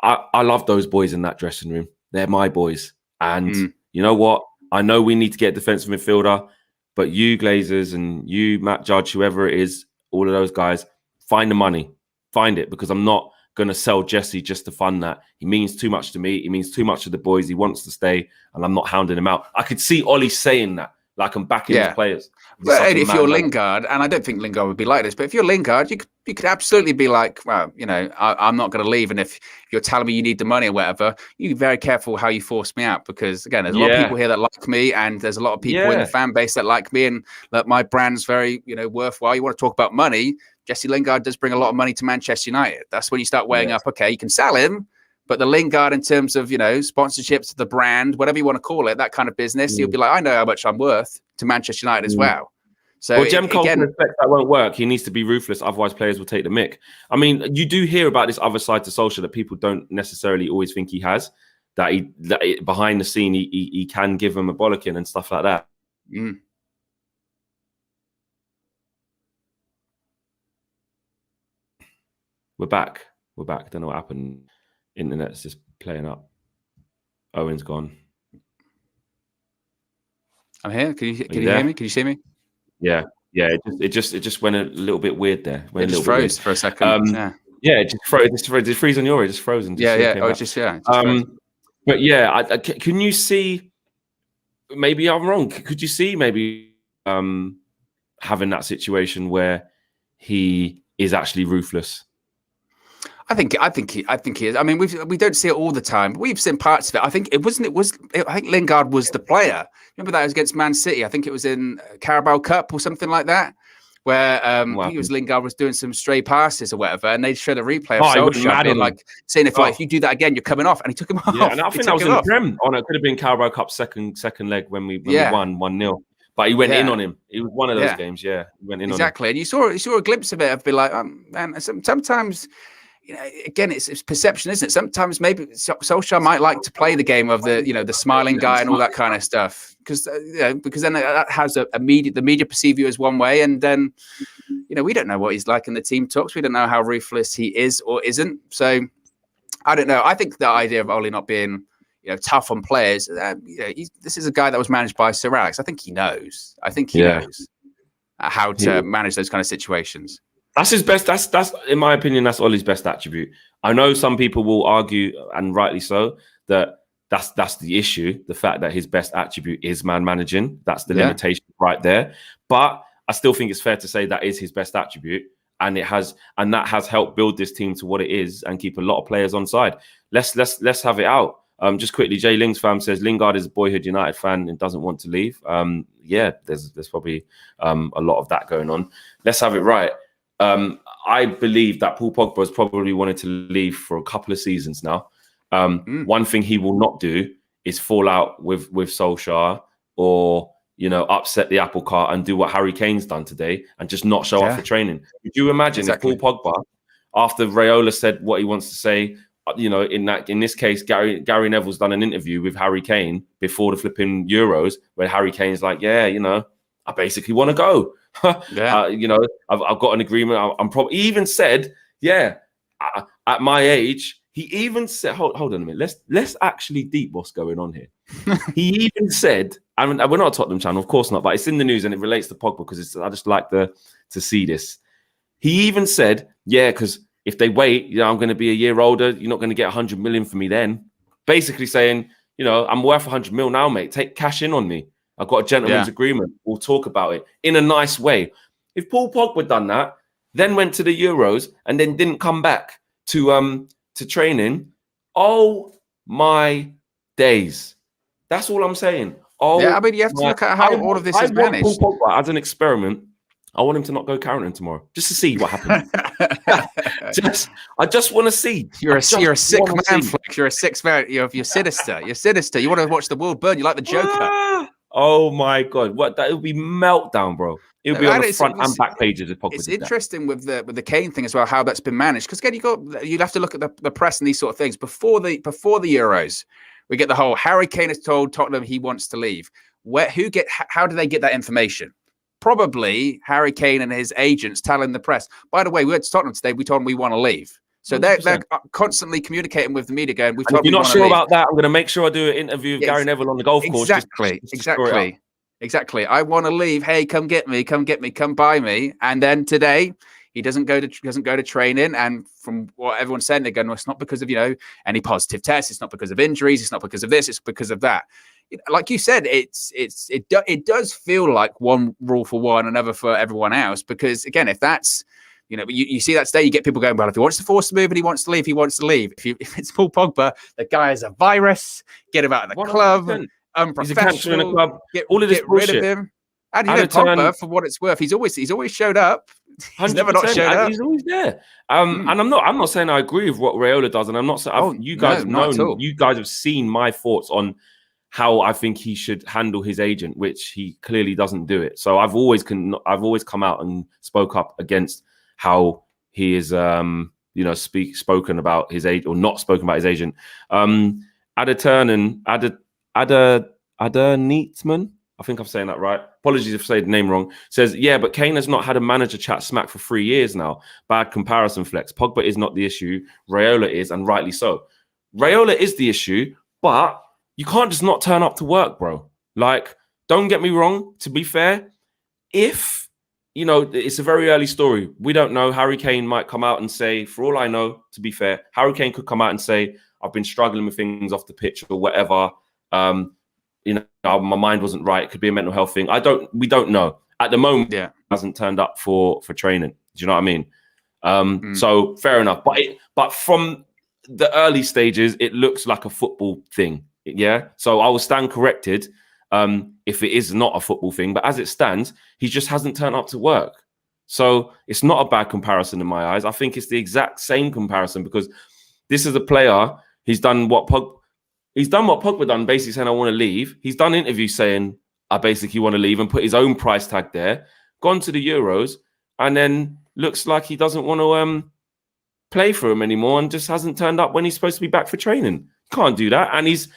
Speaker 1: I love those boys in that dressing room. They're my boys, and you know what? I know we need to get a defensive midfielder. But you Glazers and you Matt Judge, whoever it is, all of those guys, find the money. Find it, because I'm not going to sell Jesse just to fund that. He means too much to me. He means too much to the boys. He wants to stay, and I'm not hounding him out. I could see Ollie saying that, like I'm backing his players.
Speaker 2: But if you're Lingard, and I don't think Lingard would be like this, but if you're Lingard, you could absolutely be like, well, you know, I'm not going to leave. And if you're telling me you need the money or whatever, you be very careful how you force me out, because again, there's a lot of people here that like me, and there's a lot of people in the fan base that like me, and that my brand's very, you know, worthwhile. You want to talk about money? Jesse Lingard does bring a lot of money to Manchester United. That's when you start weighing up, okay, you can sell him, but the Lingard in terms of, you know, sponsorships, the brand, whatever you want to call it, that kind of business, you'll be like, I know how much I'm worth to Manchester United as well. So
Speaker 1: Jem Cole can respect that won't work. He needs to be ruthless, otherwise players will take the mick. I mean, you do hear about this other side to Solskjaer that people don't necessarily always think he has. That behind the scene he can give them a bollocking and stuff like that. We're back. I don't know what happened. Internet's just playing up. Owen's gone.
Speaker 2: I'm here. Can you hear me? Can you see me?
Speaker 1: Yeah. It just went a little bit weird there.
Speaker 2: It just froze for a second.
Speaker 1: It just froze. It just freeze on your end. It just frozen. But yeah, can you see? Maybe I'm wrong. Could you see maybe having that situation where he is actually ruthless?
Speaker 2: I think he is. I mean, we don't see it all the time, but we've seen parts of it. I think I think Lingard was the player. Remember that was against Man City? I think it was in Carabao Cup or something like that, where I think it was Lingard was doing some stray passes or whatever, and they showed a replay of Solskjaer like saying if you do that again, you're coming off, and he took him off.
Speaker 1: Yeah, and I think that was in the Prem. Oh no, it could have been Carabao Cup second leg when we won 1-0. But he went in on him. It was one of those games. Yeah, he went in
Speaker 2: exactly.
Speaker 1: on him.
Speaker 2: And you saw a glimpse of it. Of be like, man, sometimes. You know, again, it's perception, isn't it? Sometimes maybe Solskjaer might like to play the game of the smiling guy and all that kind of stuff, because then that has the media perceive you as one way, and then we don't know what he's like in the team talks. We don't know how ruthless he is or isn't. So I don't know. I think the idea of Ole not being tough on players, this is a guy that was managed by Sir Alex. I think he knows. Knows how to manage those kind of situations.
Speaker 1: That's his best. That's in my opinion, that's Ollie's best attribute. I know some people will argue, and rightly so, that that's the issue. The fact that his best attribute is man managing. That's the limitation right there. But I still think it's fair to say that is his best attribute, and that has helped build this team to what it is and keep a lot of players on side. Let's have it out. Just quickly, Jay Lings fam says Lingard is a boyhood United fan and doesn't want to leave. There's probably a lot of that going on. Let's have it right. I believe that Paul Pogba has probably wanted to leave for a couple of seasons now. One thing he will not do is fall out with Solskjaer or upset the apple cart and do what Harry Kane's done today and just not show up for training. Could you imagine if Paul Pogba, after Raiola said what he wants to say, in this case, Gary Neville's done an interview with Harry Kane before the flipping Euros where Harry Kane's like, I basically want to go. I've got an agreement. I'm probably even said, at my age, he even said, hold on a minute. Let's actually deep what's going on here. He even said, and we're not a Tottenham channel, of course not, but it's in the news and it relates to Pogba because I just like to see this. He even said, because if they wait, I'm going to be a year older. You're not going to get 100 million for me then. Basically saying, I'm worth 100 mil now, mate. Take cash in on me. I've got a gentleman's agreement. We'll talk about it in a nice way. If Paul Pogba done that, then went to the Euros and then didn't come back to training, oh my days. That's all I'm saying. You have to look at how all of this is managed. Paul Pogba, as an experiment, I want him to not go Carrington tomorrow, just to see what happens. I just want to see.
Speaker 2: You're a sick man, Flick. You're a sick man. You're sinister. You're sinister. You want to watch the world burn. You like the Joker.
Speaker 1: Oh my God. What, that would be meltdown, bro. It would be on the front and back pages if Pogba
Speaker 2: It's
Speaker 1: did
Speaker 2: interesting with the Kane thing as well, how that's been managed. Because again, you'd have to look at the press and these sort of things. Before the Euros, we get the whole Harry Kane has told Tottenham he wants to leave. How do they get that information? Probably Harry Kane and his agents telling the press, by the way, we went to Tottenham today, we told them we want to leave. So they're constantly communicating with the media going,
Speaker 1: if you're not sure about that, I'm going to make sure I do an interview with Gary Neville on the golf course.
Speaker 2: Exactly. I want to leave. Hey, come get me, come buy me. And then today he doesn't go to training. And from what everyone's saying, they're going, well, it's not because of, any positive tests. It's not because of injuries. It's not because of this. It's because of that. Like you said, it does feel like one rule for one, another for everyone else. Because again, if that's, you see that today, you get people going, well, if he wants to force the move and he wants to leave, he wants to leave. If it's Paul Pogba, the guy is a virus. Get him out of the 100%. Club. Unprofessional. He's a in the club. All of this bullshit. Rid of him. And Pogba, for what it's worth, he's always showed up. He's never not showed up.
Speaker 1: He's always there. And I'm not saying I agree with what Raiola does, and I'm not saying you guys have seen my thoughts on how I think he should handle his agent, which he clearly doesn't do it. So I've always come out and spoke up against how he is, spoken about his agent or not spoken about his agent. Ada Neatman, I think I'm saying that right. Apologies if I say the name wrong. Says, yeah, but Kane has not had a manager chat smack for 3 years now. Bad comparison, Flex. Pogba is not the issue. Raiola is, and rightly so. Raiola is the issue, but you can't just not turn up to work, bro. Like, don't get me wrong. To be fair, if it's a very early story. We don't know. Harry Kane might come out and say, for all I know, to be fair, Harry Kane could come out and say, I've been struggling with things off the pitch or whatever. My mind wasn't right. It could be a mental health thing. We don't know. At the moment, he hasn't turned up for training. Do you know what I mean? So fair enough. But from the early stages, it looks like a football thing. Yeah. So I will stand corrected if it is not a football thing. But as it stands, he just hasn't turned up to work. So it's not a bad comparison in my eyes. I think it's the exact same comparison because this is a player. He's done what Pogba done, basically saying, I want to leave. He's done interviews saying, I basically want to leave and put his own price tag there, gone to the Euros, and then looks like he doesn't want to play for him anymore and just hasn't turned up when he's supposed to be back for training. Can't do that. And he's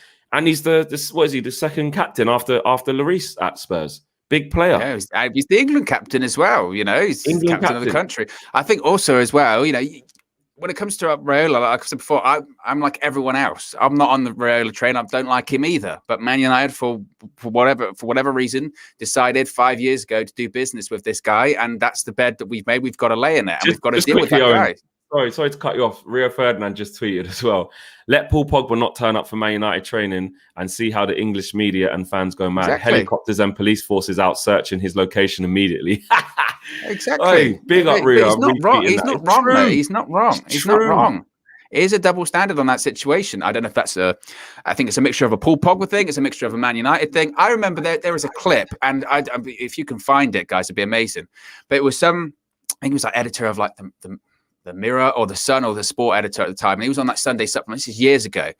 Speaker 1: the second captain after Lloris at Spurs. Big player.
Speaker 2: Yeah, he's the England captain as well. He's England captain of the country. I think also as well, when it comes to Raiola, like I said before, I'm like everyone else. I'm not on the Raiola train. I don't like him either. But Man United, for whatever reason, decided 5 years ago to do business with this guy, and that's the bed that we've made. We've got to lay in it, and we've got to deal with that guy.
Speaker 1: Sorry to cut you off. Rio Ferdinand just tweeted as well. Let Paul Pogba not turn up for Man United training and see how the English media and fans go mad. Exactly. Helicopters and police forces out searching his location immediately.
Speaker 2: Exactly.
Speaker 1: Hey, big up Rio.
Speaker 2: He's not wrong. He's not wrong, mate. He's not wrong. He's not wrong. It is a double standard on that situation. I don't know if that's I think it's a mixture of a Paul Pogba thing. It's a mixture of a Man United thing. I remember there was a clip, and if you can find it, guys, it'd be amazing. But it was I think it was like editor of like the Mirror or the Sun or the sport editor at the time. And he was on that Sunday supplement. This is years ago.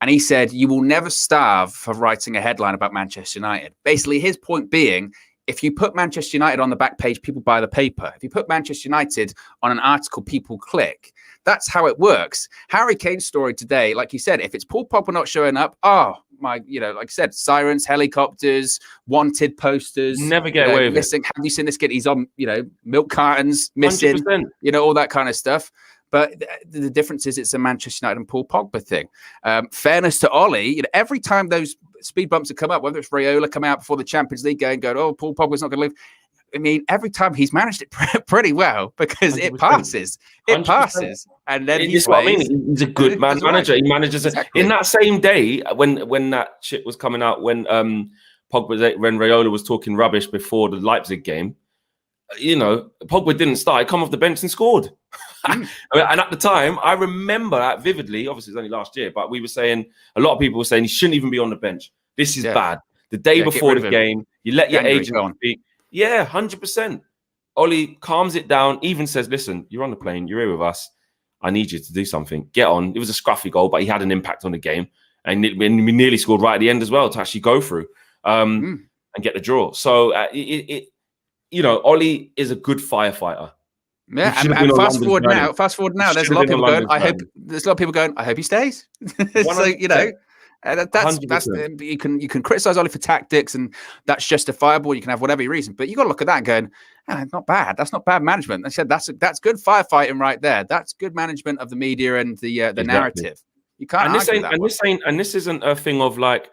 Speaker 2: And he said, you will never starve for writing a headline about Manchester United. Basically, his point being, if you put Manchester United on the back page, people buy the paper. If you put Manchester United on an article, people click. That's how it works. Harry Kane's story today, like you said, if it's Paul Pogba not showing up, like I said, sirens, helicopters, wanted posters.
Speaker 1: Never get away with
Speaker 2: it. Have you seen this kid? He's on, milk cartons, missing, 100%. All that kind of stuff. But the difference is it's a Manchester United and Paul Pogba thing. Fairness to Ollie, every time those speed bumps have come up, whether it's Raiola coming out before the Champions League going, Paul Pogba's not going to leave. I mean, every time he's managed it pretty well because 100%. It passes. It 100%. Passes. And then
Speaker 1: he's what I mean. He's a good manager. He manages exactly. In that same day when that shit was coming out, when Raiola was talking rubbish before the Leipzig game, Pogba didn't start. He come off the bench and scored. And at the time, I remember that vividly. Obviously, it was only last year, but we were saying, a lot of people were saying he shouldn't even be on the bench. This is bad. The day before the game, you let your agent speak. Yeah, 100%. Ollie calms it down, even says, listen, you're on the plane, you're here with us. I need you to do something. Get on. It was a scruffy goal, but he had an impact on the game. And we nearly scored right at the end as well to actually go through. and get the draw. So Ollie is a good firefighter.
Speaker 2: Yeah, and fast forward now. There's a lot of people going. There's a lot of people going. I hope he stays. So that's you can criticize Ollie for tactics, and that's justifiable. You can have whatever your reason, but you got to look at that and going, not bad. That's not bad management. I said that's good firefighting right there. That's good management of the media and the narrative. You can't argue that.
Speaker 1: This isn't a thing of like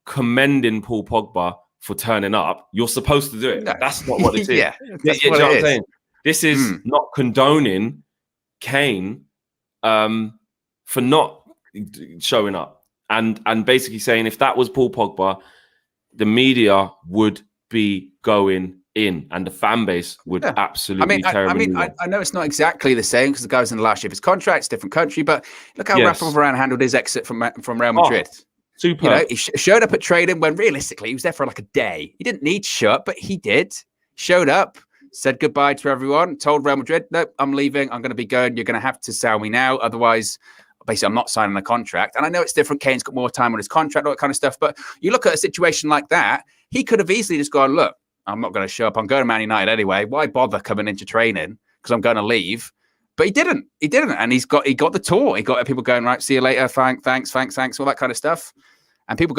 Speaker 1: commending Paul Pogba for turning up. You're supposed to do it. No. That's not what it is.
Speaker 2: That's what I'm saying.
Speaker 1: This is not condoning Kane for not showing up and basically saying if that was Paul Pogba, the media would be going in and the fan base would absolutely terribly.
Speaker 2: I know it's not exactly the same because the guy was in the last year of his contract, it's a different country, but look how Rafa Varane handled his exit from Real Madrid.
Speaker 1: Super.
Speaker 2: He showed up at training when realistically he was there for like a day. He didn't need to show up, but he did. Showed up, said goodbye to everyone, told Real Madrid, "Nope, I'm leaving. I'm going to be going. You're going to have to sell me now. Otherwise, basically, I'm not signing a contract." And I know it's different. Kane's got more time on his contract, all that kind of stuff. But you look at a situation like that, he could have easily just gone, "Look, I'm not going to show up. I'm going to Man United anyway. Why bother coming into training? Because I'm going to leave." But he didn't. And he got the tour. He got people going, "Right, see you later. Thanks, all that kind of stuff." And people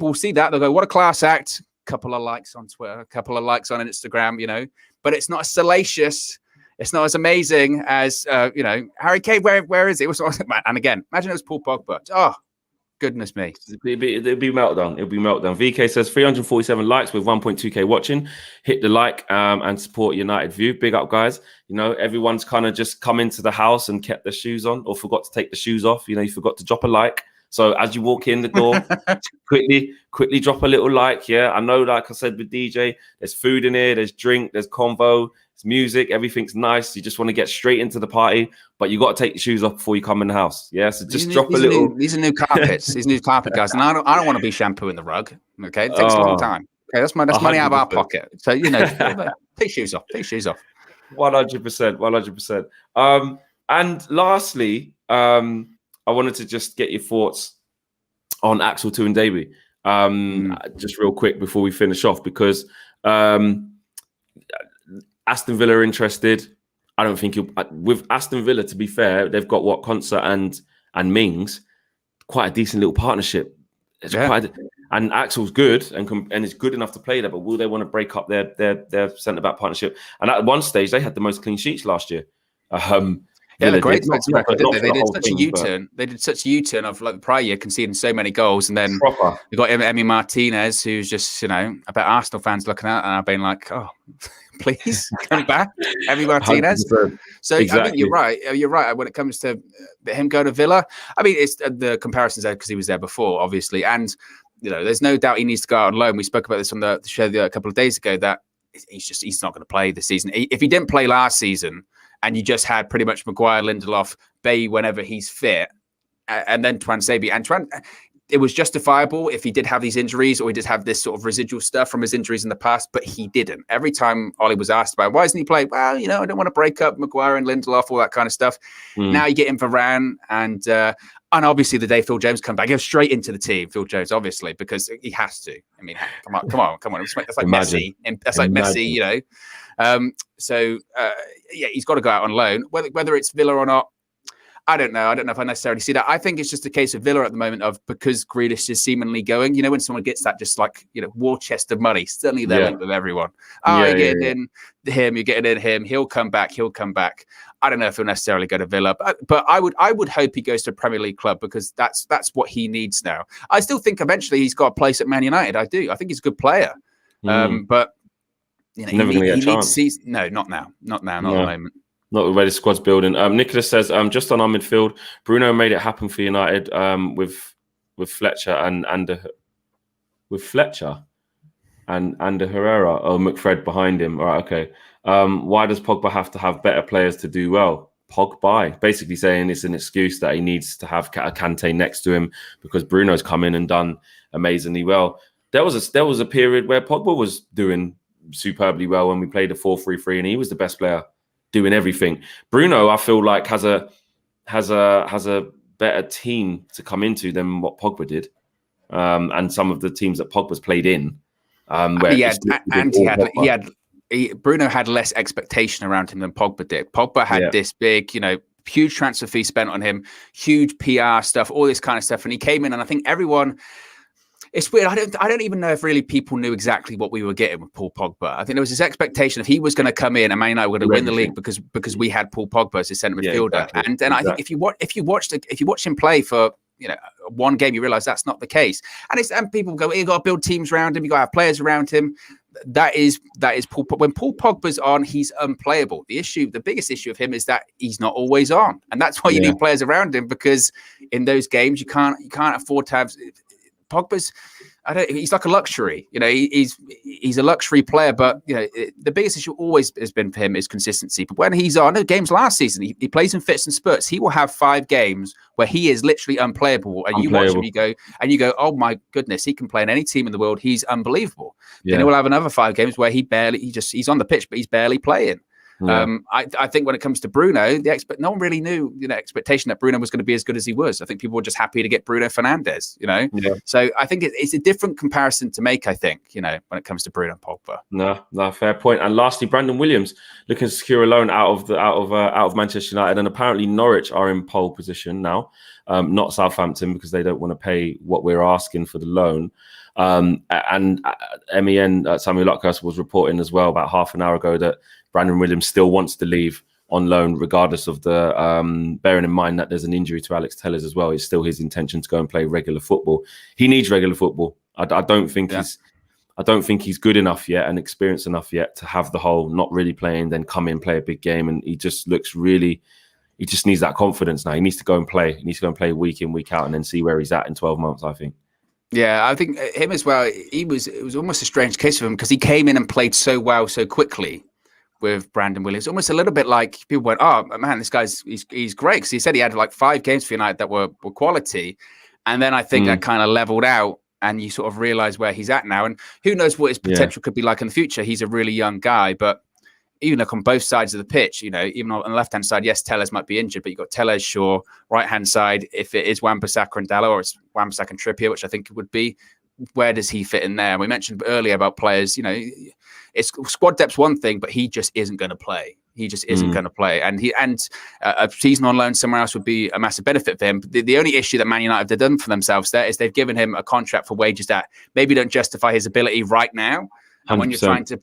Speaker 2: will see that. They'll go, "What a class act." Couple of likes on Twitter, a couple of likes on Instagram, but it's not as salacious. It's not as amazing as, Harry Kane, where is it? And again, imagine it was Paul Pogba. Oh, goodness me.
Speaker 1: It'll be meltdown. VK says 347 likes with 1.2K watching. Hit the like and support United View. Big up, guys. Everyone's kind of just come into the house and kept their shoes on or forgot to take the shoes off. You forgot to drop a like. So as you walk in the door, quickly drop a little like. Yeah, I know, like I said with DJ, there's food in here, there's drink, there's convo, there's music, everything's nice. You just want to get straight into the party, but you got to take your shoes off before you come in the house. Yeah, so just drop a little.
Speaker 2: These are new carpets. These new carpet guys, and I don't want to be shampooing the rug. Okay, it takes a long time. Okay, that's money out of our pocket. So take shoes off.
Speaker 1: 100%. And lastly, I wanted to just get your thoughts on Axel Tuanzebe, just real quick before we finish off, because Aston Villa are interested. I don't think with Aston Villa, to be fair, they've got Concert and Mings, quite a decent little partnership. And Axel's good and is good enough to play there, but will they want to break up their centre-back partnership? And at one stage, they had the most clean sheets last year.
Speaker 2: They're great defensive record, didn't they? They did such a U-turn. They did such a U-turn of like the prior year, conceding so many goals, and then you got Emi Martinez, who's just I bet Arsenal fans looking at and I've been like, "Oh, please come back, Emi Martinez." 100%. So exactly. I mean, you're right. You're right when it comes to him going to Villa. I mean, it's the comparisons there because he was there before, obviously, and there's no doubt he needs to go out on loan. We spoke about this on the show a couple of days ago that he's not going to play this season. If he didn't play last season, and you just had pretty much Maguire, Lindelof, Bay whenever he's fit, and then Tuanzebe. And it was justifiable if he did have these injuries or he did have this sort of residual stuff from his injuries in the past, but he didn't. Every time Ollie was asked about why doesn't he play? Well, I don't want to break up Maguire and Lindelof, all that kind of stuff. Now you get him Varane and obviously the day Phil Jones come back, he goes straight into the team, Phil Jones, obviously, because he has to. I mean, come on. That's like Messi. That's like Messi, So he's got to go out on loan. Whether it's Villa or not, I don't know. I don't know if I necessarily see that. I think it's just a case of Villa at the moment because Grealish is seemingly going. When someone gets that just like war chest of money, suddenly they're linked with everyone. You're getting in him. You're getting in him. He'll come back. I don't know if he'll necessarily go to Villa, but I would hope he goes to a Premier League club because that's what he needs now. I still think eventually he's got a place at Man United. I do. I think he's a good player, but.
Speaker 1: Never going to get a chance.
Speaker 2: No, not now. Not at the moment.
Speaker 1: Not the way the squad's building. Nicholas says, just on our midfield, Bruno made it happen for United with Fletcher and Herrera. Oh, McFred behind him. All right, okay. Why does Pogba have to have better players to do well? Pogba, basically saying it's an excuse that he needs to have a Kante next to him because Bruno's come in and done amazingly well. There was a period where Pogba was doing superbly well when we played a 4-3-3 and he was the best player doing everything. Bruno, I feel like has a better team to come into than what Pogba did, and some of the teams that Pogba's played in. Where
Speaker 2: Bruno had less expectation around him than Pogba did. Pogba had this big, huge transfer fee spent on him, huge PR stuff, all this kind of stuff. And he came in, and I think everyone, it's weird. I don't even know if really people knew exactly what we were getting with Paul Pogba. I think there was this expectation if he was going to come in and Man United were going to win the league because we had Paul Pogba as a centre midfielder. Exactly. And then I think if you watched him play for one game, you realize that's not the case. And people go, you got to build teams around him, you got to have players around him. That is Paul. When Paul Pogba's on, he's unplayable. The biggest issue of him is that he's not always on, and that's why you need players around him, because in those games you can't afford to have Pogba's. He's like a luxury. He's a luxury player, but the biggest issue always has been for him is consistency. But when he's on, the games last season, he plays in fits and spurts. He will have 5 games where he is literally unplayable, and you watch him, you go, oh my goodness, he can play in any team in the world. He's unbelievable. Then he will have another 5 games where he's on the pitch, but he's barely playing. I think when it comes to Bruno, no one really knew expectation that Bruno was going to be as good as he was. I think people were just happy to get Bruno Fernandes, So I think it's a different comparison to make, I think, when it comes to Bruno and Pogba.
Speaker 1: No, fair point. And lastly, Brandon Williams looking to secure a loan out of Manchester United, and apparently Norwich are in pole position now, not Southampton, because they don't want to pay what we're asking for the loan. And MEN Samuel Luckhurst was reporting as well about half an hour ago that Brandon Williams still wants to leave on loan, regardless of the bearing in mind that there's an injury to Alex Tellers as well. It's still his intention to go and play regular football. He needs regular football. I don't think he's good enough yet and experienced enough yet to have the whole not really playing, then come in, play a big game. And he just needs that confidence now. He needs to go and play. He needs to go and play week in, week out, and then see where he's at in 12 months, I think.
Speaker 2: Yeah, I think him as well. It was almost a strange case for him because he came in and played so well so quickly with Brandon Williams. Almost a little bit like people went, oh man, this guy's he's great, because he said he had like 5 games for United that were quality, and then I think that kind of leveled out, and you sort of realize where he's at now, and who knows what his potential could be like in the future. He's a really young guy, but even like on both sides of the pitch, even on the left-hand side, yes, Tellers might be injured, but you've got Tellers, Shaw. Right-hand side, if it is Wan-Bissaka and DALOT, or it's Wan-Bissaka and Trippier, which I think it would be, where does he fit in there? We mentioned earlier about players, it's squad depth's one thing, but he just isn't going to play. He just isn't going to play. And a season on loan somewhere else would be a massive benefit for him. The only issue that Man United have done for themselves there is they've given him a contract for wages that maybe don't justify his ability right now. And when you're trying to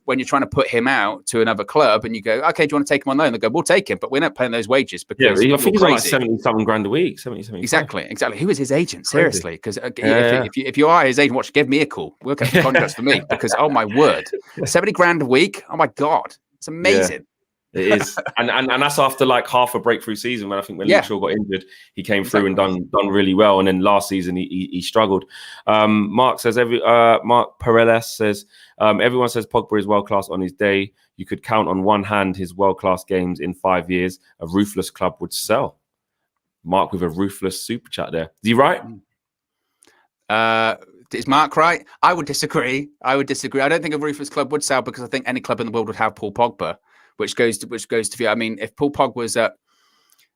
Speaker 2: put him out to another club, and you go, okay, do you want to take him on loan? They go, we'll take him, but we're not paying those wages because
Speaker 1: I think he's on like 70-something grand a week. 70.
Speaker 2: Exactly. Who is his agent? Seriously, because if you are his agent, give me a call. Work out the contracts for me, because oh my word, 70 grand a week. Oh my God, it's amazing.
Speaker 1: Yeah. It is, and that's after like half a breakthrough season when Luke Shaw got injured. He came through and done really well, and then last season he struggled. Mark Paredes says everyone says Pogba is world class on his day. You could count on one hand his world class games in 5 years. A ruthless club would sell. Mark with a ruthless super chat there. Is he right?
Speaker 2: Is Mark right? I would disagree. I don't think a ruthless club would sell, because I think any club in the world would have Paul Pogba. Which goes to I mean, if Paul Pogba was at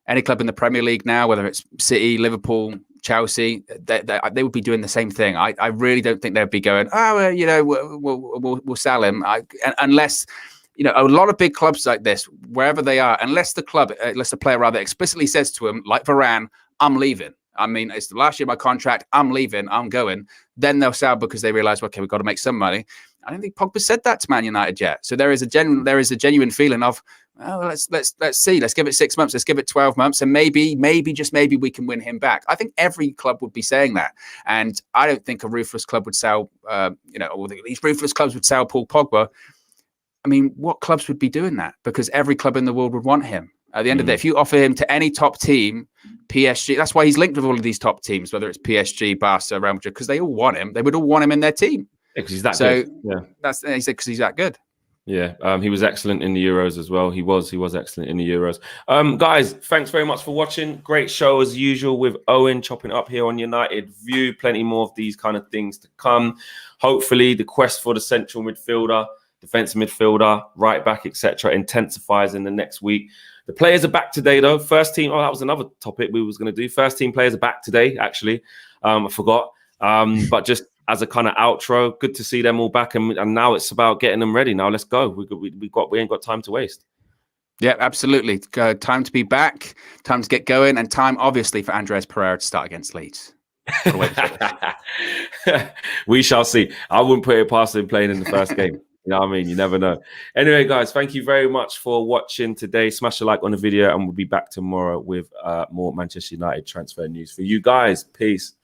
Speaker 2: any club in the Premier League now, whether it's City, Liverpool, Chelsea, they would be doing the same thing. I really don't think they'd be going, we'll sell him, unless a lot of big clubs like this, wherever they are, unless the player rather explicitly says to him, like Varane, I'm leaving. I mean, it's the last year of my contract. I'm leaving. I'm going. Then they'll sell because they realize, okay, we've got to make some money. I don't think Pogba said that to Man United yet. So there is a genuine feeling of, let's see, let's give it 6 months, let's give it 12 months, and maybe we can win him back. I think every club would be saying that, and I don't think a ruthless club would sell, or these ruthless clubs would sell Paul Pogba. I mean, what clubs would be doing that? Because every club in the world would want him. At the end of the day, if you offer him to any top team, PSG, that's why he's linked with all of these top teams, whether it's PSG, Barca, Real Madrid, because they all want him. They would all want him in their team.
Speaker 1: Because he's that good. Yeah,
Speaker 2: he said because he's that good.
Speaker 1: Yeah, he was excellent in the Euros as well. He was excellent in the Euros. Guys, thanks very much for watching. Great show as usual with Owen chopping up here on United View. Plenty more of these kind of things to come. Hopefully, the quest for the central midfielder, defensive midfielder, right back, etc., intensifies in the next week. The players are back today, though. First team. Oh, that was another topic we was going to do. First team players are back today. Actually, I forgot. But just as a kind of outro, good to see them all back, and now it's about getting them ready. Now let's go. We ain't got time to waste.
Speaker 2: Yeah, absolutely. Time to be back. Time to get going, and time obviously for Andreas Pereira to start against Leeds.
Speaker 1: We shall see. I wouldn't put it past him playing in the first game. You know what I mean? You never know. Anyway, guys, thank you very much for watching today. Smash a like on the video, and we'll be back tomorrow with more Manchester United transfer news for you guys. Peace.